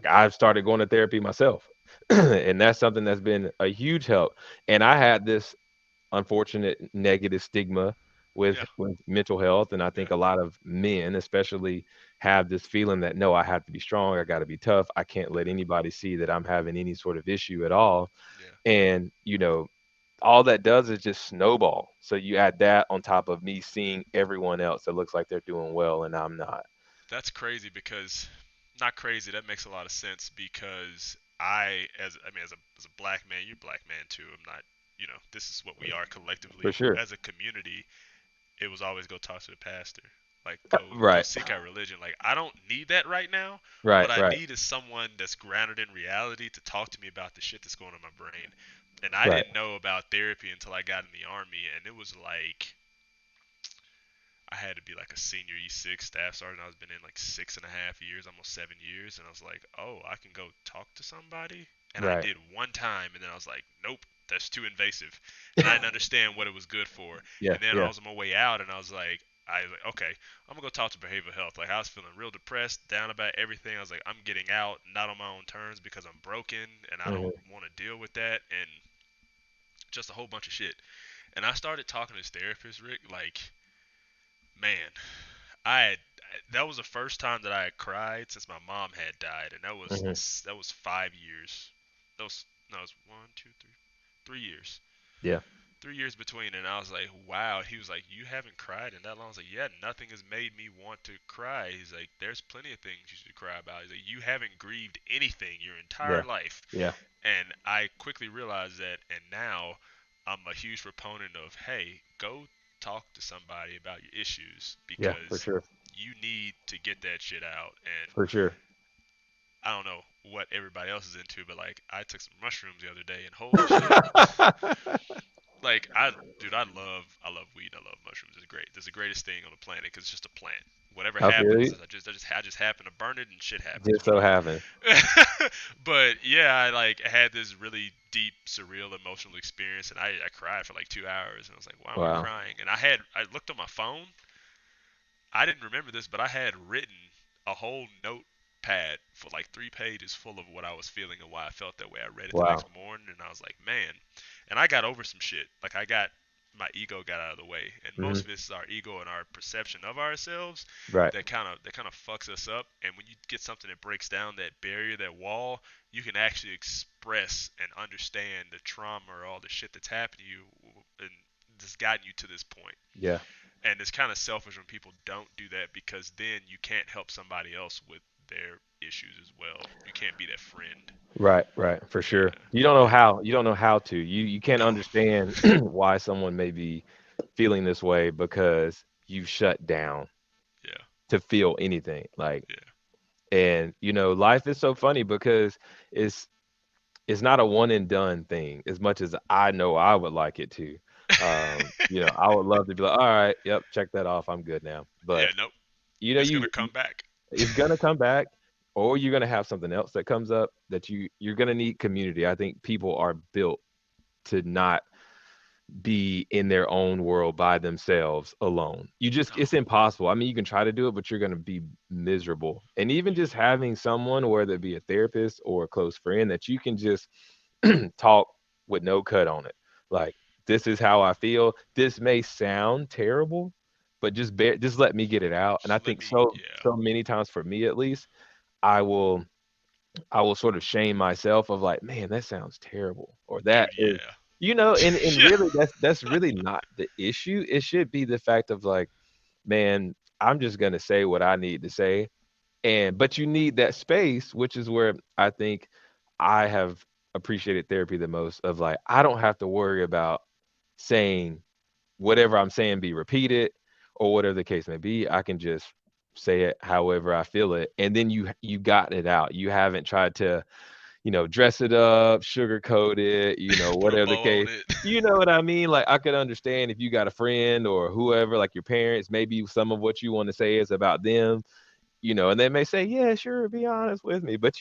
I've started going to therapy myself. And that's something that's been a huge help. And I had this unfortunate negative stigma with Yeah, mental health, and I think yeah, a lot of men especially have this feeling that no, I have to be strong, I got to be tough, I can't let anybody see that I'm having any sort of issue at all. yeah. And all that does is just snowball. So you add that on top of me seeing everyone else that looks like they're doing well and I'm not. That's crazy because, not crazy. That makes a lot of sense because as a black man, you're a black man too. I'm not. This is what we are For collectively sure. as a community. It was always go talk to the pastor. Like go Right. seek out religion. Like I don't need that right now. What Right. I Right. need is someone that's grounded in reality to talk to me about the shit that's going on in my brain. And I Right. didn't know about therapy until I got in the army, and it was like I had to be like a senior E6 staff sergeant. I was been in like 6.5 years, almost 7 years, and I was like, oh, I can go talk to somebody. And I Right. did one time, and then I was like, nope, that's too invasive, and I didn't understand what it was good for. Yeah. And then I Yeah. was on my way out, and I was like, okay, I'm gonna go talk to behavioral health. Like I was feeling real depressed, down about everything. I was like, I'm getting out, not on my own terms because I'm broken, and I don't Hmm. want to deal with that, and just a whole bunch of shit. And I started talking to this therapist, Rick. Like, man, I had that was the first time that I had cried since my mom had died, and Hmm. that was 5 years. That was no, it was 1, 2, 3 years. Yeah. 3 years between, and I was like, wow. He was like, you haven't cried in that long. I was like, yeah, nothing has made me want to cry. He's like, there's plenty of things you should cry about. He's like, you haven't grieved anything your entire Yeah. life. Yeah. And I quickly realized that, and now I'm a huge proponent of, hey, go talk to somebody about your issues Yeah. For because sure. you need to get that shit out. And For sure. I don't know what everybody else is into, but like I took some mushrooms the other day, and holy shit, like I love weed. I love mushrooms. It's great. It's the greatest thing on the planet because it's just a plant. Whatever I feel happens, you. I just happen to burn it and shit happens. Just so Whatever. happen. But yeah, I like had this really deep, surreal, emotional experience, and I cried for like 2 hours, and I was like, why am I Wow. crying? And I looked on my phone. I didn't remember this, but I had written a whole notepad for like 3 pages full of what I was feeling and why I felt that way. I read it the Wow. next morning, and I was like, man. And I got over some shit. Like my ego got out of the way, and Hmm. most of this is our ego and our perception of ourselves Right. that kind of fucks us up. And when you get something that breaks down that barrier, that wall, you can actually express and understand the trauma or all the shit that's happened to you and just gotten you to this point. Yeah. And it's kind of selfish when people don't do that because then you can't help somebody else with their issues as well. You can't be that friend. Right, right, for sure. Yeah, You don't know yeah. how. You don't know how to. You can't No. understand why someone may be feeling this way because you've shut down Yeah, to feel anything. Like, yeah. and life is so funny because it's it's not a one and done thing as much as I know I would like it to. I would love to be like, all right, yep, check that off. I'm good now. Yeah, But nope. you know, It's you gonna come back. it's gonna come back, or you're gonna have something else that comes up that you're gonna need community. I think people are built to not be in their own world by themselves alone. No. It's impossible. I mean, you can try to do it, but you're going to be miserable. And even just having someone, whether it be a therapist or a close friend, that you can just talk with no cut on it. Like, this is how I feel. This may sound terrible, but just let me get it out. And I Just let think me. Yeah. so many times for me at least, I will I will sort of shame myself of like, man, that sounds terrible, or that Dude, is, yeah. and Yeah. really that's really not the issue. It should be the fact of like, man, I'm just gonna say what I need to say, and but you need that space, which is where I think I have appreciated therapy the most. Of like, I don't have to worry about saying whatever I'm saying be repeated or whatever the case may be. I can just say it however I feel it, and then you got it out. You haven't tried to dress it up, sugarcoat it, Put a whatever the bow case. on it. You know what I mean? Like, I could understand if you got a friend or whoever, like your parents, maybe some of what you want to say is about them, and they may say, "Yeah, sure, be honest with me," but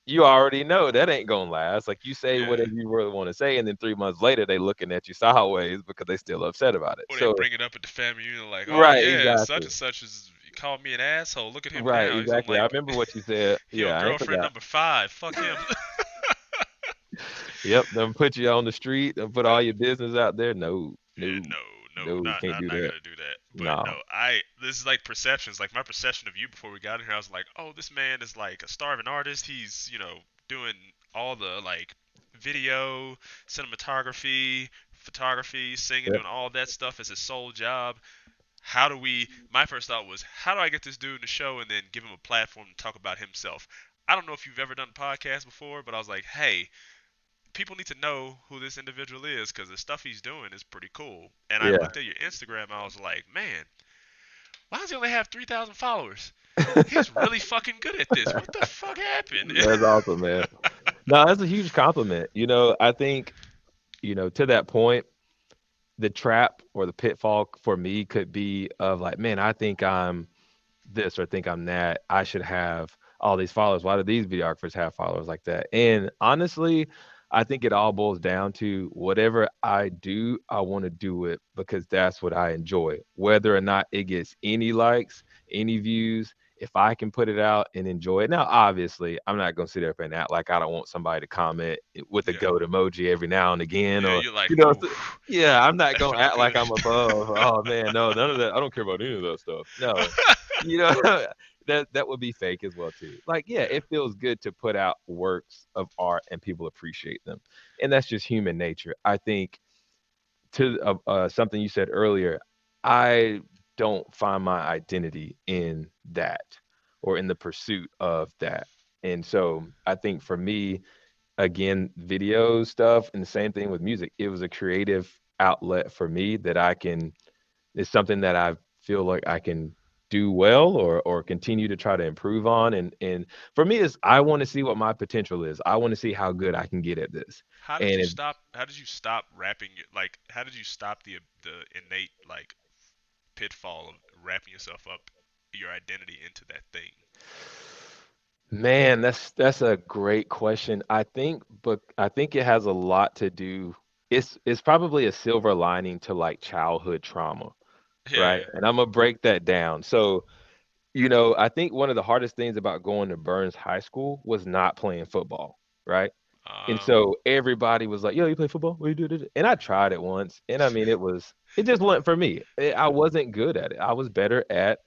you already know that ain't gonna last. Like, you say Yeah. whatever you really want to say, and then 3 months later they looking at you sideways because they still upset about it. Or they So, bring it up at the family reunion, like, oh right, yeah, such exactly. and such is called me an asshole. Look at him Right, now. He's on exactly. I like, remember what you said. he on Yeah, I ain't girlfriend forgot. number 5. Fuck him. Yep, them put you on the street and put all your business out there. No, Yeah, no, no, no, no, not can't not do not that. gonna do that. But No. no, this is like perceptions. Like my perception of you before we got in here, I was like, oh, this man is like a starving artist. He's doing all the like video, cinematography, photography, singing, Yep. doing all that stuff as his sole job. How do we? My first thought was, how do I get this dude in the show and then give him a platform to talk about himself? I don't know if you've ever done a podcast before, but I was like, hey, people need to know who this individual is because the stuff he's doing is pretty cool. And I Yeah. looked at your Instagram, and I was like, man, why does he only have 3,000 followers? He's really fucking good at this. What the fuck happened? That's awesome, man. No, that's a huge compliment. I think, to that point, the trap or the pitfall for me could be of like, man, I think I'm this or think I'm that. I should have all these followers. Why do these videographers have followers like that? And honestly, I think it all boils down to whatever I do, I want to do it because that's what I enjoy. Whether or not it gets any likes, any views, if I can put it out and enjoy it. Now, obviously, I'm not going to sit up and act like I don't want somebody to comment with a Yeah. goat emoji every now and again, Yeah, or, you're like, you know, ooh, yeah, I'm not that going to feels act like good. I'm above. Oh, man, no, none of that. I don't care about any of that stuff. No, you know, that would be fake as well too. Like, yeah, Yeah. it feels good to put out works of art and people appreciate them, and that's just human nature. I think to something you said earlier, I don't find my identity in that or in the pursuit of that, and so I think for me, again, video stuff and the same thing with music. It was a creative outlet for me that I can is something that I feel like I can do well or continue to try to improve on. And for me is I want to see what my potential is. I want to see how good I can get at this. And if How did you stop rapping? Like, how did you stop the innate like pitfall of wrapping yourself up, your identity into that thing? man, that's a great question. I think it has a lot to do. It's probably a silver lining to like childhood trauma, right? Yeah. And I'm gonna break that down. So, I think one of the hardest things about going to Burns High School was not playing football, right? And Um. so everybody was like, "Yo, you play football? What do you do?" And I tried it once, and I mean, it just wasn't for me. I wasn't good at it. I was better at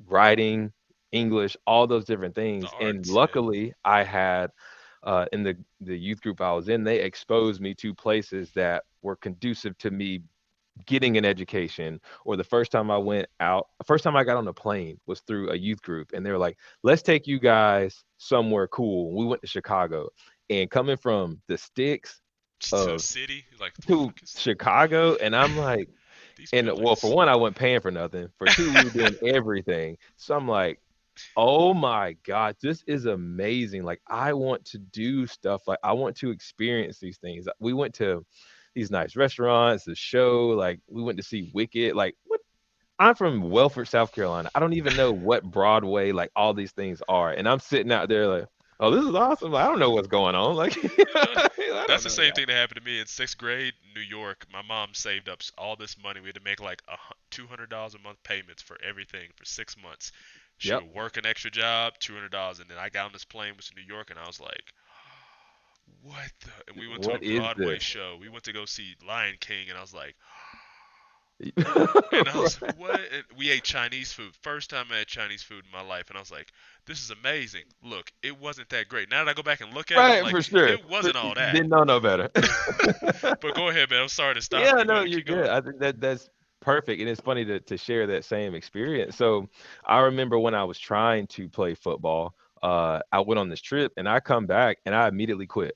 writing, English, all those different The things. And arts. Yeah. luckily, I had in the youth group I was in, they exposed me to places that were conducive to me getting an education, or the first time I went out, first time I got on a plane was through a youth group, and they were like, "Let's take you guys somewhere cool." We went to Chicago, and coming from the sticks To the of city, like the to fuck is Chicago, and I'm like, these and well, for buildings? one, I wasn't paying for nothing. For two, we were doing everything. So I'm like, oh my God, this is amazing. Like, I want to do stuff. Like, I want to experience these things. We went to these nice restaurants, the show. Like, we went to see Wicked. Like, what? I'm from Welford, South Carolina. I don't even know what Broadway, like all these things are. And I'm sitting out there like, oh, this is awesome. I don't know what's going on. Like, You know, I that's don't the know, same guys. thing that happened to me in sixth grade in New York. My mom saved up all this money. We had to make like $200 a month payments for everything for 6 months. She Yep. would work an extra job, $200, and then I got on this plane with New York, and I was like, "What the?" And we went to a What is Broadway this? show. We went to go see Lion King, and I was like, and I was like, "What?" And we ate Chinese food. First time I had Chinese food in my life, and I was like, "This is amazing." Look, it wasn't that great. Now that I go back and look at it, I'm Right, like, for sure. it wasn't all that. Didn't know no better. But go ahead, man. I'm sorry to stop Yeah, you. Go no, ahead, you're keep good. going. I think that's perfect, and it's funny to share that same experience. So I remember when I was trying to play football, I went on this trip, and I come back, and I immediately quit.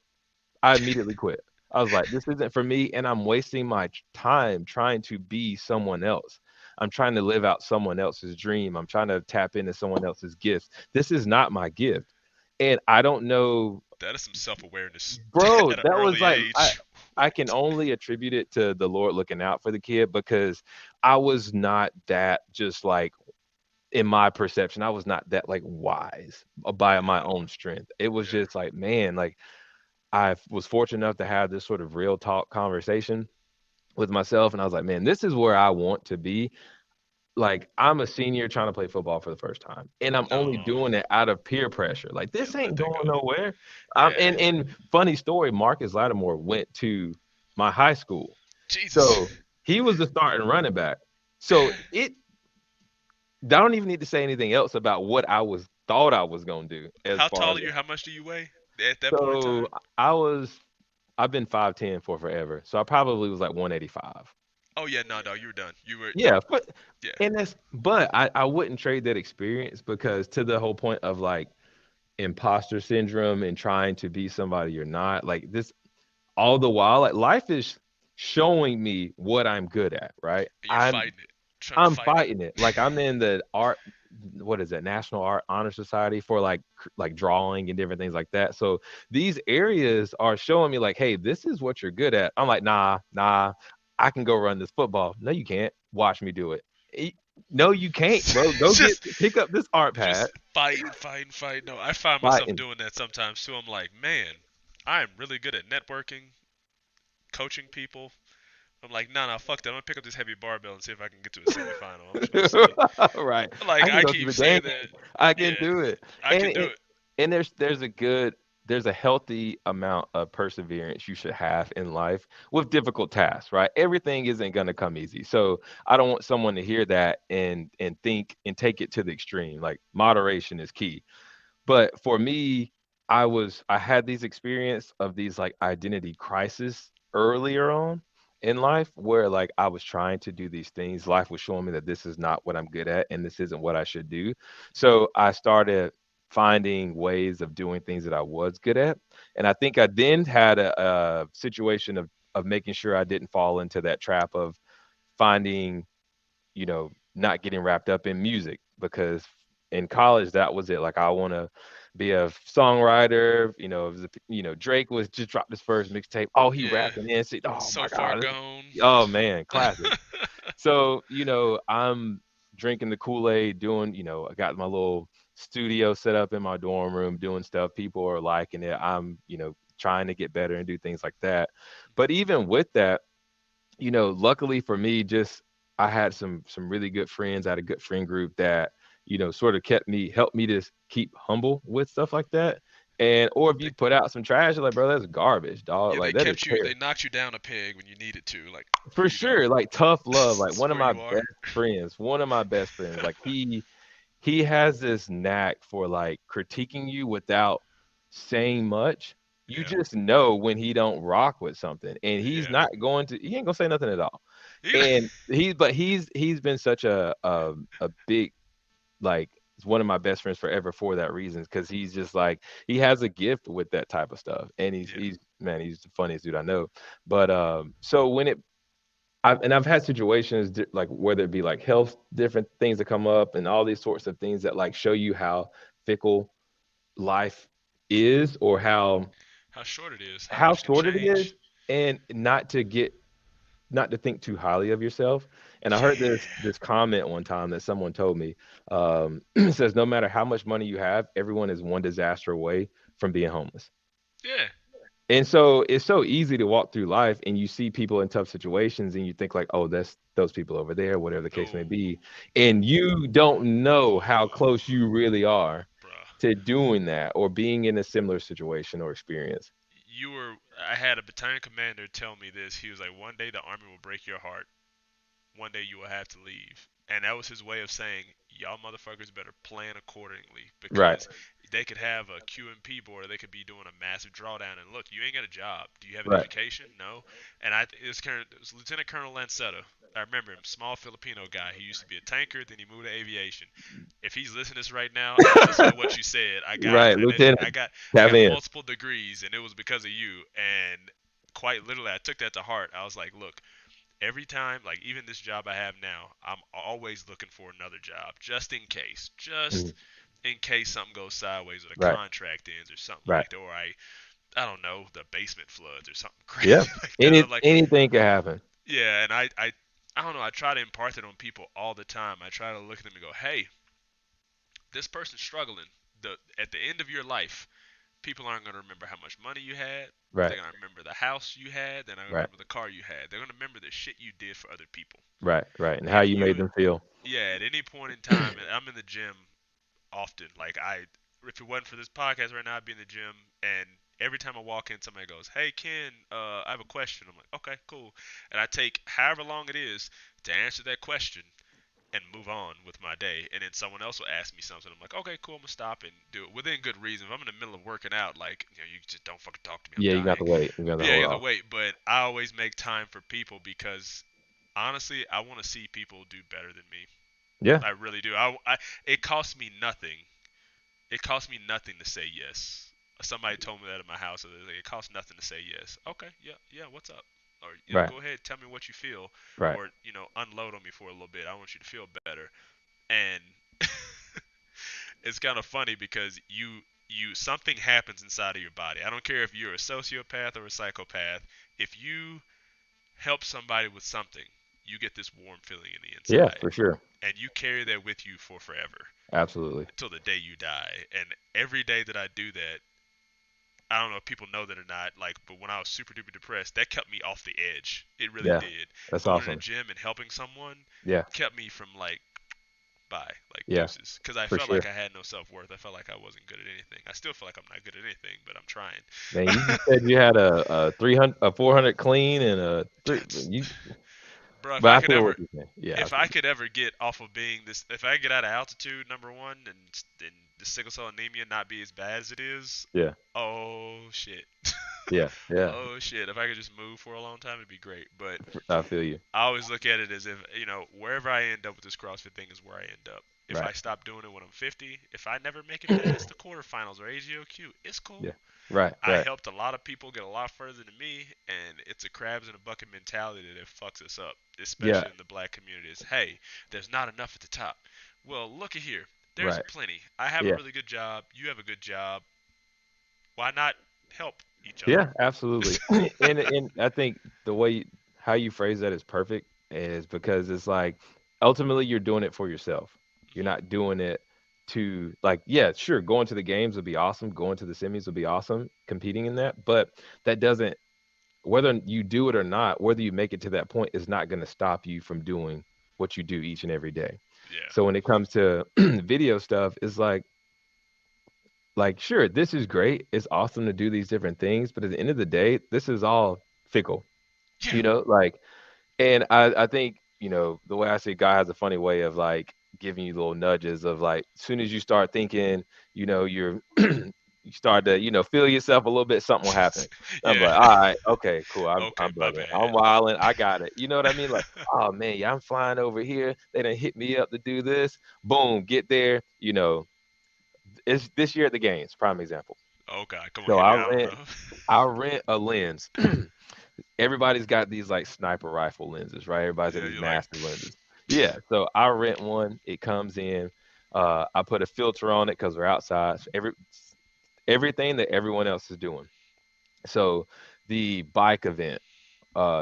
I immediately quit. I was like, this isn't for me, and I'm wasting my time trying to be someone else. I'm trying to live out someone else's dream. I'm trying to tap into someone else's gifts. This is not my gift. And I don't know, That is some self-awareness bro, at an that was early like age. I can only attribute it to the Lord looking out for the kid because I was not that just like in my perception, I was not that like wise by my Yeah, own strength. It was yeah. just like, man, like I was fortunate enough to have this sort of real talk conversation with myself. And I was like, man, this is where I want to be. Like, I'm a senior trying to play football for the first time, and I'm only Oh, doing it out of peer pressure. Like, yeah. this Let ain't that going go. nowhere. Yeah. And funny story, Marcus Lattimore went to my high school. Jesus. So he was the starting running back. So I don't even need to say anything else about what I was thought I was gonna do as How far tall as are you? How much do you weigh at that point in so time? I was I've been 5'10" for forever. So I probably was like 185. Oh yeah, no, no, you were done. You were you. Yeah, Yeah. but I wouldn't trade that experience because to the whole point of like imposter syndrome and trying to be somebody you're not, like this all the while, like life is showing me what I'm good at, right? And you're fighting it, trying to I'm fight it. fighting it. Like I'm in the art, what is that? National Art Honor Society for like like drawing and different things like that. So these areas are showing me like, hey, this is what you're good at. I'm like, nah, I can go run this football. No, you can't. Watch me do it. E- No, you can't, bro. Go get just, pick up this art pad. just fighting, fighting, fighting. No, I find myself Fighting. doing that sometimes too. I'm like, man, I am really good at networking, coaching people. I'm like, nah, nah, fuck that. I'm gonna pick up this heavy barbell and see if I can get to a semifinal. I'm just gonna see. Right. Like I can I go to keep the game. saying that. I can Yeah, do it. I And can do and, it. and there's a healthy amount of perseverance you should have in life with difficult tasks, right? Everything isn't going to come easy. So I don't want someone to hear that and think and take it to the extreme. Like moderation is key. But for me, I had these experience of these like identity crisis earlier on in life where like I was trying to do these things. Life was showing me that this is not what I'm good at and this isn't what I should do. So I started finding ways of doing things that I was good at. And I think I then had a situation of making sure I didn't fall into that trap of finding, not getting wrapped up in music because in college that was it. Like I want to be a songwriter. It was Drake was just dropped his first mixtape. Oh, he Yeah, rapping and see. Oh so my far god. gone. Oh man, classic. So I'm drinking the Kool Aid, doing. I got my little studio set up in my dorm room, doing stuff. People are liking it. I'm trying to get better and do things like that. But even with that, luckily for me, just I had some really good friends. I had a good friend group that, sort of helped me to keep humble with stuff like that. And or if they, you put out some trash, you're like, bro, that's garbage, dog. yeah, they Like that is kept you. They terrible. knocked you down a peg when you needed to. Like, For here you go. sure. Like tough love. Like This is one of where my you are. best friends, one of my best friends, like he has this knack for like critiquing you without saying much, You Yeah. just know when he don't rock with something, and he's Yeah. not going to. He ain't gonna say nothing at all. Yeah. And he's been such a big, like, it's one of my best friends forever for that reason, because he's just like, he has a gift with that type of stuff, and Yeah. he's man, he's the funniest dude I know. But so when it I've had situations like whether it be like health, different things that come up, and all these sorts of things that like show you how fickle life is, or How short it is, how how much can short it is, change. and not to think too highly of yourself. And I heard Yeah. this comment one time that someone told me. It says, no matter how much money you have, everyone is one disaster away from being homeless. Yeah. And so it's so easy to walk through life and you see people in tough situations and you think like, oh, that's those people over there, whatever the case may Oh, be. And you don't know how close you really are bruh. to doing that or being in a similar situation or experience. I had a battalion commander tell me this. He was like, one day the army will break your heart. One day you will have to leave. And that was his way of saying, y'all motherfuckers better plan accordingly, Right. because they could have a QMP board, or they could be doing a massive drawdown. And look, you ain't got a job. Do you have an Right. education? No. And it was Lieutenant Colonel Lancetta. I remember him, small Filipino guy. He used to be a tanker, then he moved to aviation. If he's listening to this right now, I listen to what you said. I got Right. an I Lieutenant, got I tap got in. multiple degrees, and it was because of you. And quite literally, I took that to heart. I was like, look, every time, like even this job I have now, I'm always looking for another job just in case, Mhm. just in case something goes sideways or the Right. contract ends or something Right. like that, or I don't know, the basement floods or something Yeah. crazy like that. I'm like, Anything can happen. yeah, and I don't know. I try to impart that on people all the time. I try to look at them and go, hey, this person's struggling. At the end of your life, people aren't going to remember how much money you had. They're Right. going to remember the house you had. They're not going to Right. remember the car you had. They're going to remember the shit you did for other people. Right. Right. And how If you made you, them feel. yeah, at any point in time, and I'm in the gym often. Like if it wasn't for this podcast right now, I'd be in the gym, and every time I walk in, somebody goes, "Hey, Ken, I have a question." I'm like, "Okay, cool," and I take however long it is to answer that question and move on with my day. And then someone else will ask me something. I'm like, "Okay, cool. I'm gonna stop and do it within good reason." If I'm in the middle of working out, like, you just don't fucking talk to me. I'm Yeah, you got dying. to wait. You got to Yeah, hold you have to off. wait. But I always make time for people because honestly, I want to see people do better than me. Yeah. I really do. It costs me nothing. It costs me nothing to say yes. Somebody told me that at my house. Like, it costs nothing to say yes. Okay, yeah, yeah. What's up? Or Right. go ahead, tell me what you feel, Right. or unload on me for a little bit. I want you to feel better. And it's kind of funny because you something happens inside of your body. I don't care if you're a sociopath or a psychopath. If you help somebody with something, you get this warm feeling in the Yeah, inside, for sure. and you carry that with you for forever Absolutely. until the day you die. And every day that I do that, I don't know if people know that or not, like, but when I was super duper depressed, that kept me off the edge. It really Yeah. did. That's Going to the awesome. gym and helping someone Yeah. kept me from like bye, like Yeah, deuces, because I for felt like sure. I had no self worth. I felt like I wasn't good at anything. I still feel like I'm not good at anything, but I'm trying. Man, you just said you had a 300, a 400 clean, and a three. That's, You, bro, but I feel what you're saying. Yeah, I if feel I could ever get off of being this, if I get out of altitude, number one, and the sickle cell anemia not be as bad as it is, you. Yeah, oh shit. yeah, yeah. Oh shit, if I could just move for a long time, it'd be great. But I feel you. I always look at it as if, wherever I end up with this CrossFit thing is where I end up. If Right. I stop doing it when I'm 50, if I never make it past the quarterfinals or AGOQ, it's cool. Yeah. Right. I Right. helped a lot of people get a lot further than me, and it's a crabs in a bucket mentality that fucks us up, Yeah. especially in the black community. Is, hey, there's not enough at the top. Well, look at here. There's Right. plenty. I have a Yeah. really good job. You have a good job. Why not help each other? Yeah. Absolutely. And I think the way how you phrase that is perfect, is because it's like ultimately you're doing it for yourself. You're not doing it to, like, yeah, sure, going to the games would be awesome, going to the semis would be awesome, competing in that, but that doesn't, whether you do it or not, whether you make it to that point is not going to stop you from doing what you do each and every day. Yeah. So when it comes to video stuff, it's like sure, this is great. It's awesome to do these different things, but at the end of the day, this is all fickle. Yeah. Like, and I think, the way I say God has a funny way of like giving you little nudges of like, as soon as you start thinking, you're you start to, feel yourself a little bit, something will happen. I'm Yeah. like, all right, okay, cool. I'm Okay, my bugging. bad. I'm wilding. I got it. You know what I mean? Like, oh man, yeah, I'm flying over here. They done hit me up to do this. Boom, get there. It's this year at the games, prime example. Oh God, come on, So hit me. I I don't rent know. I rent a lens. Everybody's got these like sniper rifle lenses, right? Everybody's got Yeah, these you're like, massive lenses. Yeah. So I rent one. It comes in. I put a filter on it because we're outside. So everything that everyone else is doing. So the bike event,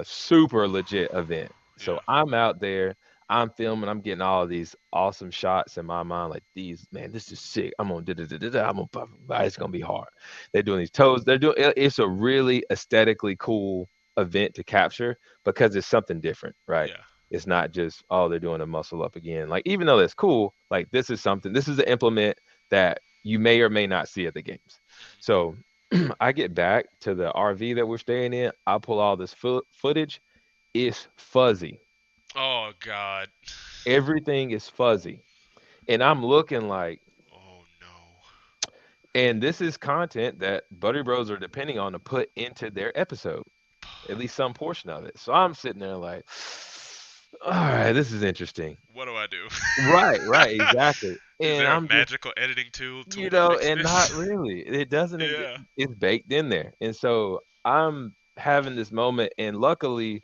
super legit event. So yeah. I'm out there, I'm filming, I'm getting all of these awesome shots in my mind, like these, man, this is sick. I'm gonna da da da da da. I'm gonna it's gonna be hard. They're doing these toes. It's a really aesthetically cool event to capture because it's something different, right? Yeah. It's not just, oh, they're doing a muscle up again. Like, even though it's cool, like this is something, this is an implement that you may or may not see at the games. Mhm. So I get back to the RV that we're staying in. I pull all this footage. It's fuzzy. Oh God. Everything is fuzzy. And I'm looking like, Oh no. and this is content that Buddy Bros are depending on to put into their episode, at least some portion of it. So I'm sitting there like, all right, this is interesting. What do I do? Right, right, exactly. Is And there a I'm just, magical editing tool to fix and this? not really. It doesn't, Yeah. it's baked in there. And so I'm having this moment, and luckily,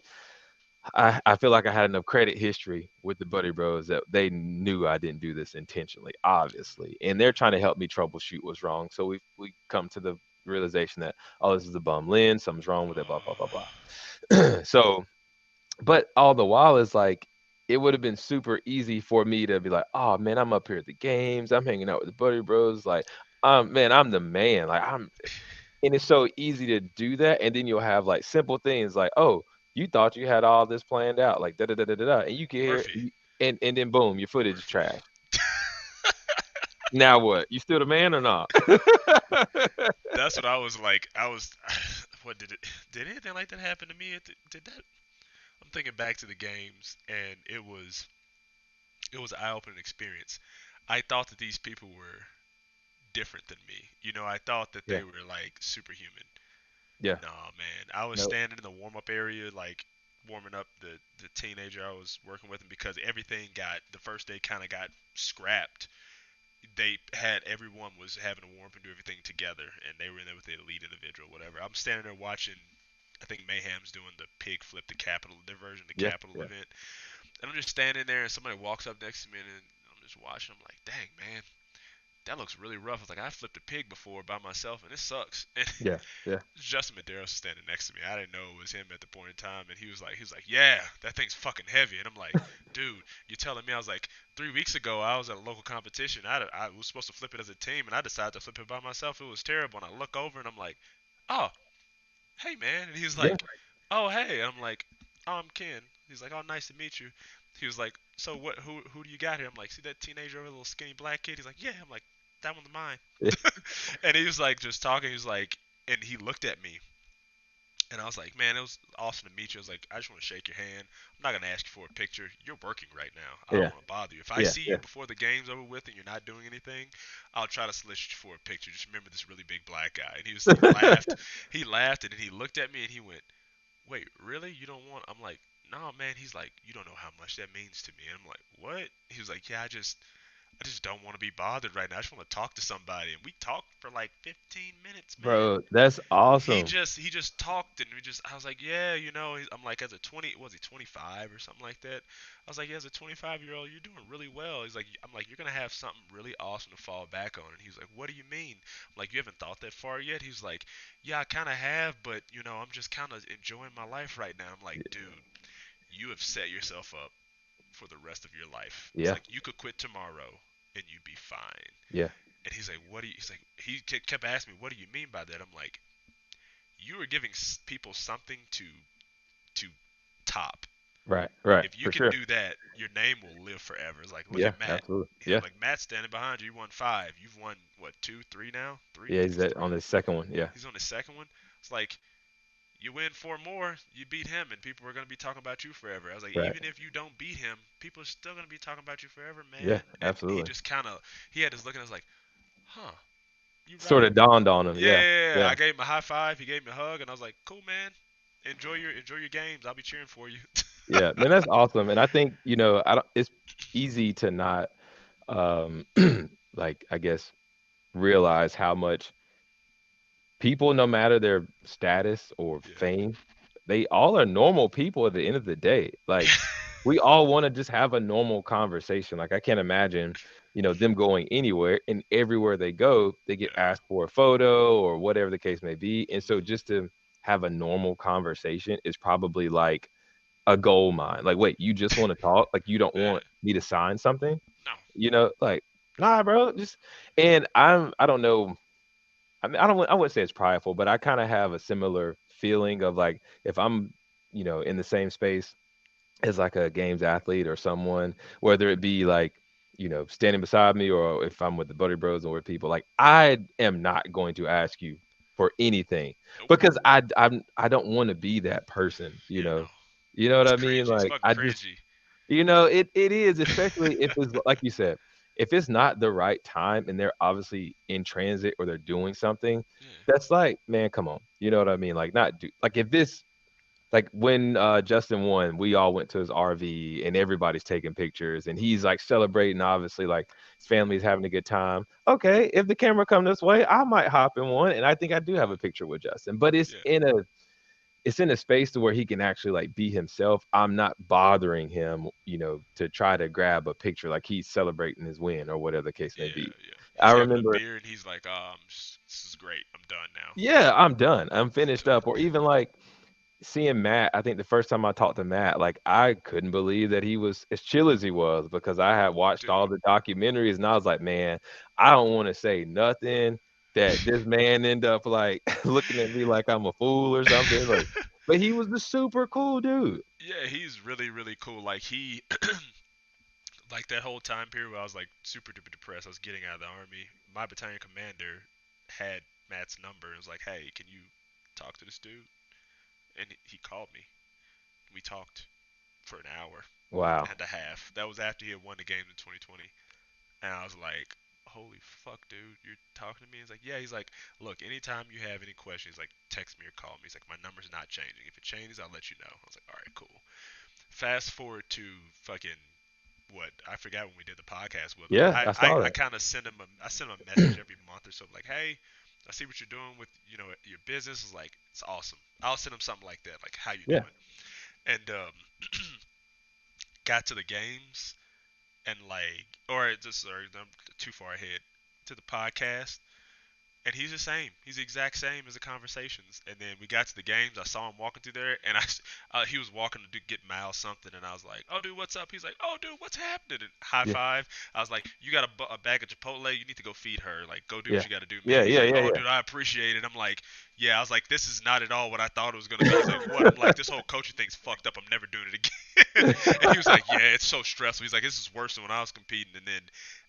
I feel like I had enough credit history with the Buddy Bros that they knew I didn't do this intentionally, obviously, and they're trying to help me troubleshoot what's wrong. So we come to the realization that, oh, this is a bum lens, something's wrong with it, blah blah blah blah. So, but all the while is like, it would have been super easy for me to be like, oh man, I'm up here at the games, I'm hanging out with the Buddy Bros, like, man, I'm the man, like and it's so easy to do that, and then you'll have, like, simple things like, "Oh, you thought you had all this planned out, like, da da da da da da," and you can hear Murphy. and then boom, your footage is Murphy. trash. Now what? You still the man or not? That's what I was like. I was. What did it? Did anything like that happen to me? Did that? I'm thinking back to the games, and it was an eye-opening experience. I thought that these people were different than me. I thought that Yeah, they were like superhuman. yeah, Nah, man. I was no, standing in the warm-up area, like warming up the teenager I was working with, and because everything got the first day kind of got scrapped, they had everyone was having to warm up and do everything together, and they were in there with the elite individual, whatever. I'm standing there watching. I think Mayhem's doing the pig flip, the capital, their version of the yeah, capital yeah, event, and I'm just standing there, and somebody walks up next to me, and I'm just watching. I'm like, dang, man, that looks really rough. I was like, I flipped a pig before by myself, and it sucks. And yeah, yeah, Justin Medeiros standing next to me. I didn't know it was him at the point in time, and he was like, yeah, that thing's fucking heavy. And I'm like, dude, you're telling me? I was like, 3 weeks ago, I was at a local competition. I was supposed to flip it as a team, and I decided to flip it by myself. It was terrible. And I look over, and I'm like, oh, hey, man. And he was yeah. like, oh, hey. And I'm like, oh, I'm Ken. He's like, oh, nice to meet you. He was like, so what? Who do you got here? I'm like, see that teenager, over, little skinny black kid? He's like, yeah. I'm like, that one's mine. Yeah. And he was like, just talking. He was like, and he looked at me, and I was like, man, it was awesome to meet you. I was like, I just want to shake your hand. I'm not gonna ask you for a picture. You're working right now. I don't Yeah, want to bother you. If I yeah, see you yeah, before the game's over with and you're not doing anything, I'll try to solicit you for a picture. Just remember this really big black guy. And he laughed. He laughed, and then he looked at me and he went, wait, really? You don't want? I'm like, no, man. He's like, you don't know how much that means to me. And I'm like, what? He was like, yeah, I just don't want to be bothered right now. I just want to talk to somebody. And we talked for like 15 minutes, man. bro, that's he awesome. just he just talked, and I was like, yeah, I'm like, as a 20, was he 25 or something like that? I was like, yeah, as a 25-year-old, you're doing really well. He's like, I'm like, you're gonna have something really awesome to fall back on. And he was like, what do you mean? I'm like, you haven't thought that far yet? He's like, yeah, I kind of have, but I'm just kind of enjoying my life right now. I'm like, dude, you have set yourself up for the rest of your life. It's Yeah, like you could quit tomorrow and you'd be fine. yeah, And he's like, what do you? He's like, he kept asking me, what do you mean by that? I'm like, you are giving people something to top. right, right, If you for can sure. do that, your name will live forever. It's like, look Yeah, at Matt. absolutely. I'm Yeah, like, Matt's standing behind you. You won five. You've won what, two, three now? Three? I yeah, think he's it's on three. the second one. Yeah, He's on his second one. It's like you win four more, you beat him, and people are gonna be talking about you forever. I was like, right. even if you don't beat him, people are still gonna be talking about you forever, Yeah, man. And he absolutely. just kind of he had this look, and I was like, huh. You Sort right. of dawned on him. Yeah, Yeah, yeah, I gave him a high five. He gave me a hug, and I was like, "Cool, man. Enjoy your games. I'll be cheering for you." yeah. Man, that's awesome. And I think I don't. It's easy to not um like I guess realize how much people, no matter their status or Yeah. fame, they all are normal people at the end of the day. Like we all want to just have a normal conversation. Like I can't imagine, them going anywhere and everywhere they go, they get Yeah. asked for a photo or whatever the case may be. And so just to have a normal conversation is probably like a gold mine. Like, wait, you just want to talk? Like you don't Yeah. want me to sign something? No. Like, nah, bro, just and I don't know. I mean, I wouldn't say it's prideful, but I kind of have a similar feeling of like if I'm, in the same space as like a games athlete or someone, whether it be like, standing beside me or if I'm with the Buddy Bros or with people, like I am not going to ask you for anything Nope. because I don't want to be that person, you Yeah. No. know. You know what It's I mean? cringy. It's Like fucking I just cringy. it is, especially if it's like you said, if it's not the right time and they're obviously in transit or they're doing something, Yeah. that's like, man, come on. You know what I mean? Like not do like if this like when Justin won, we all went to his RV and everybody's taking pictures and he's like celebrating, obviously, like his family's having a good time. Okay, if the camera come this way, I might hop in one and I think I do have a picture with Justin. But Yeah. it's in a space to where he can actually like be himself. I'm not bothering him, to try to grab a picture like he's celebrating his win or whatever the case may Yeah. be. Yeah. I He's having a remember, beer, and he's like, this is great. I'm done now. yeah, I'm done. I'm I'm finished done." up. Or even like seeing Matt, I think the first time I talked to Matt, like I couldn't believe that he was as chill as he was because I had watched all Dude. the documentaries and I was like, man, I don't want to say nothing that this man end up like looking at me like I'm a fool or something. Like, but he was the super cool dude. Yeah, he's really, really cool. Like he, like that whole time period where I was like super duper depressed. I was getting out of the army. My battalion commander had Matt's number and was like, "Hey, can you talk to this dude?" And he called me. We talked for an hour Wow. and a half. That was after he had won the game in 2020. And I was like, "Holy fuck, dude, you're talking to me?" He's like, "Yeah." He's like, "Look, anytime you have any questions, like text me or call me." He's like, "My number's not changing. If it changes, I'll let you know." I was like, "All right, cool." Fast forward to fucking what I forgot when we did the podcast with him. Yeah, I saw I that. kind of send him a message every month or so, like, "Hey, I see what you're doing with your business. Is like it's awesome." I'll send him something like that, like, "How you Yeah. doing?" And got to the games and like, or just sorry, I'm too far ahead to the podcast. And he's the same. He's the exact same as the conversations. And then we got to the games. I saw him walking through there, and he was walking to get Miles something, and I was like, "Oh, dude, what's up?" He's like, "Oh, dude, what's happening?" And high Yeah. five. I was like, "You got a bag of Chipotle? You need to go feed her. Like, go do what Yeah. you got to do, man." Yeah. He's Yeah. like, Yeah. "Oh, Yeah. dude, I appreciate it." I'm like, "Yeah." I was like, "This is not at all what I thought it was gonna be." He's like, "What?" I'm like, "This whole coaching thing's fucked up. I'm never doing it again." And he was like, "Yeah, it's so stressful." He's like, "This is worse than when I was competing." And then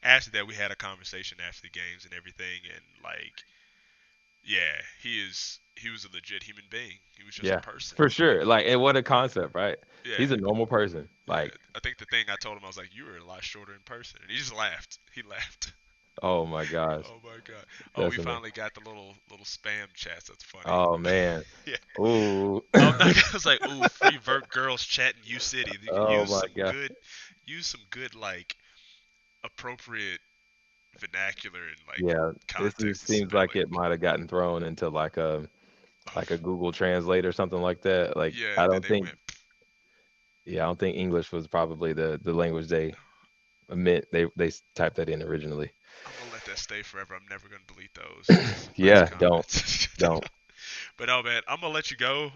after that, we had a conversation after the games and everything, and like yeah, he was a legit human being. He was just a Yeah. person. For sure. Like, and what a concept, right? Yeah, He's a normal person. yeah. Like, I think the thing I told him, I was like, "You were a lot shorter in person," and he just laughed. He laughed. oh my gosh. Oh my god. Oh, That's we amazing. finally got the little spam chats. That's funny. Oh man. Yeah. Ooh. I'm not. I was like, "Ooh, free vert girls chat in U City." oh my god. Use some good like appropriate vernacular and like Yeah. This context just to seems spell like it. it might have gotten thrown into like a Oh, Google Translate or something like that. Like yeah, I and then don't they think went. yeah, I don't think English was probably the language they meant they typed that in originally. I'm gonna let that stay forever. I'm never gonna delete those. Those are some nice yeah, don't comments. don't. But oh man, I'm gonna let you go.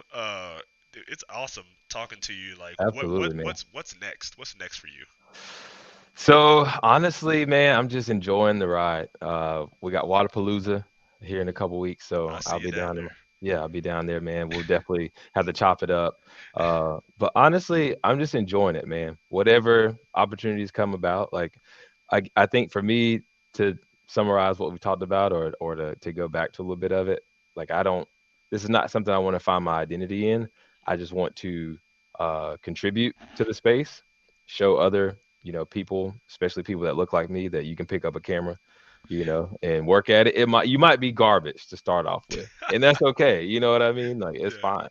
Dude, it's awesome talking to you. Like, Absolutely, man. what's next? What's next for you? So honestly, man, I'm just enjoying the ride. We got Waterpalooza here in a couple weeks, so I see I'll you be down down there. there. Yeah, I'll be down there, man. We'll definitely have to chop it up. But honestly, I'm just enjoying it, man. Whatever opportunities come about, like I think for me to summarize what we talked about, or to go back to a little bit of it, like I don't. This is not something I want to find my identity in. I just want to contribute to the space, show other people, especially people that look like me, that you can pick up a camera. and work at it. You might be garbage to start off with, and that's okay. You know what I mean? Like it's Yeah, fine.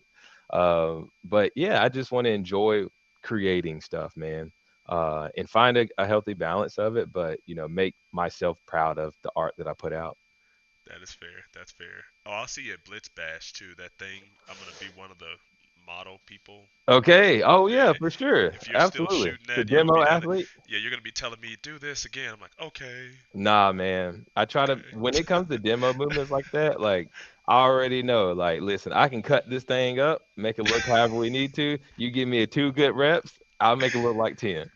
But yeah, I just want to enjoy creating stuff, man, and find a healthy balance of it. But make myself proud of the art that I put out. that is fair. That's fair. Oh, I'll see you at Blitz Bash too. That thing, I'm gonna be one of the model people. Okay. Oh yeah, Yeah, for sure. if you're still Absolutely. shooting The that, you're gonna demo be down. athlete. Yeah, you're gonna be telling me do this again. I'm like, okay, Nah, man. I try to when okay. it comes to demo movements like that, like I already know. Like, listen, I can cut this thing up, make it look however we need to. You give me a 2 good reps, I'll make it look like 10.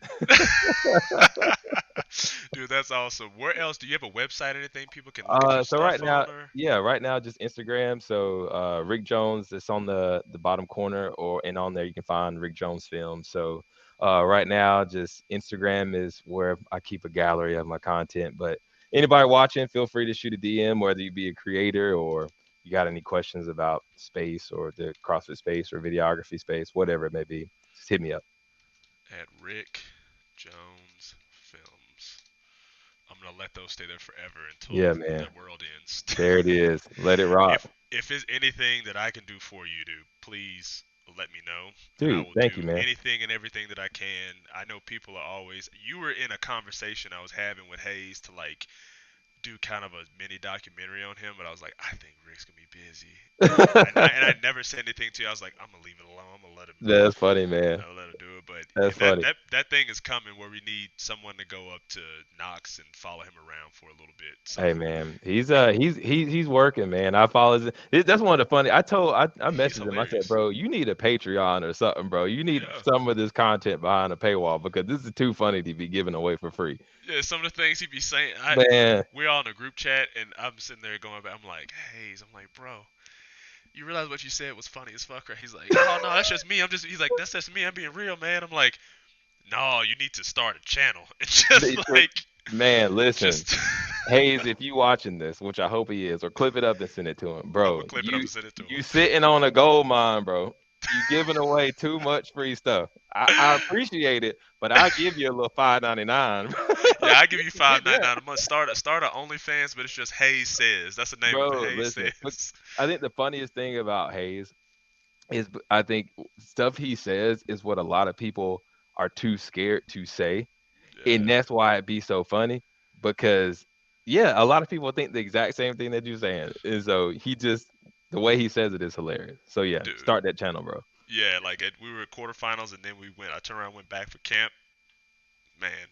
Dude, that's awesome. Where else do you have a website or anything people can look at your So right stuff now, on or? yeah, right now just Instagram. So Rick Jones is on the bottom corner, and on there you can find Rick Jones Film. So right now, just Instagram is where I keep a gallery of my content. But anybody watching, feel free to shoot a DM, whether you be a creator or you got any questions about space or the CrossFit space or videography space, whatever it may be. Just hit me up. At Rick Jones Films. I'm gonna let those stay there forever until Yeah, man. the world ends. There it is. Let it rock, If there's anything that I can do for you, dude, please let me know, and I dude. will Thank you, do man. anything and everything that I can. I know people are always. You were in a conversation I was having with Hayes to like do kind of a mini documentary on him, but I was like, I think Rick's gonna be busy, and I never said anything to you. I was like, I'm gonna leave it alone. I'm gonna let him do it. That's funny, man. I'll let him do it. But That's that funny. that that thing is coming where we need someone to go up to Knox and follow him around for a little bit. So Hey man, he's working, man. I follow that's one of the funny. I he's messaged him. I said, hilarious. bro, you need a Patreon or something, bro. You need Yeah. some of this content behind a paywall because this is too funny to be given away for free. Yeah, some of the things he be saying, Man, we're all in a group chat, and I'm sitting there going back. I'm like, Hayes, I'm like, bro, you realize what you said was funny as fuck, right? He's like, oh no, that's just me. He's like, that's just me. I'm being real, man. I'm like, no, you need to start a channel. It's just they- like, man, listen, just, Hayes, if you watching this, which I hope he is, or clip it up and send it to him, I'm bro. gonna clip it up and send it to You sitting on a gold mine, bro. You giving away too much free stuff. I him. appreciate it, but I'll give you a little 5.99. Yeah, I give you five Yeah, ninety nine a month. Start a OnlyFans, but it's just Hayes says. That's the name of it. bro, Hayes listen. says. I think the funniest thing about Hayes is I think stuff he says is what a lot of people are too scared to say. And Yeah, that's why it be so funny because yeah, a lot of people think the exact same thing that you're saying. And so the way he says it is hilarious. So yeah, dude. start that channel, bro. Yeah, like we were at quarterfinals, and then we went. I turned around, and went back for camp. Man,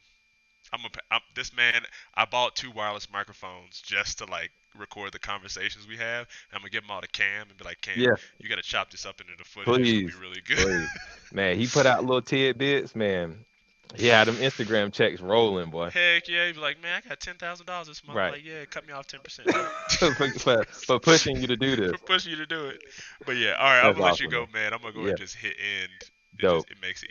this man. I bought two wireless microphones just to like record the conversations we have. And I'm gonna give them all to Cam and be like, Cam, Yeah, you gotta chop this up into the footage. It's gonna be please. really good. Please. Man, he put out little tidbits, man. He had them Instagram checks rolling, boy. Heck yeah, he'd be like, man, I got $10,000 this month. I'm Right. like, yeah, cut me off 10%. For pushing you to do this. For pushing you to do it. But yeah, all right, I'm That's gonna let you awesome, go, man. man. I'm gonna go ahead Yeah, and just hit end. dope. It makes it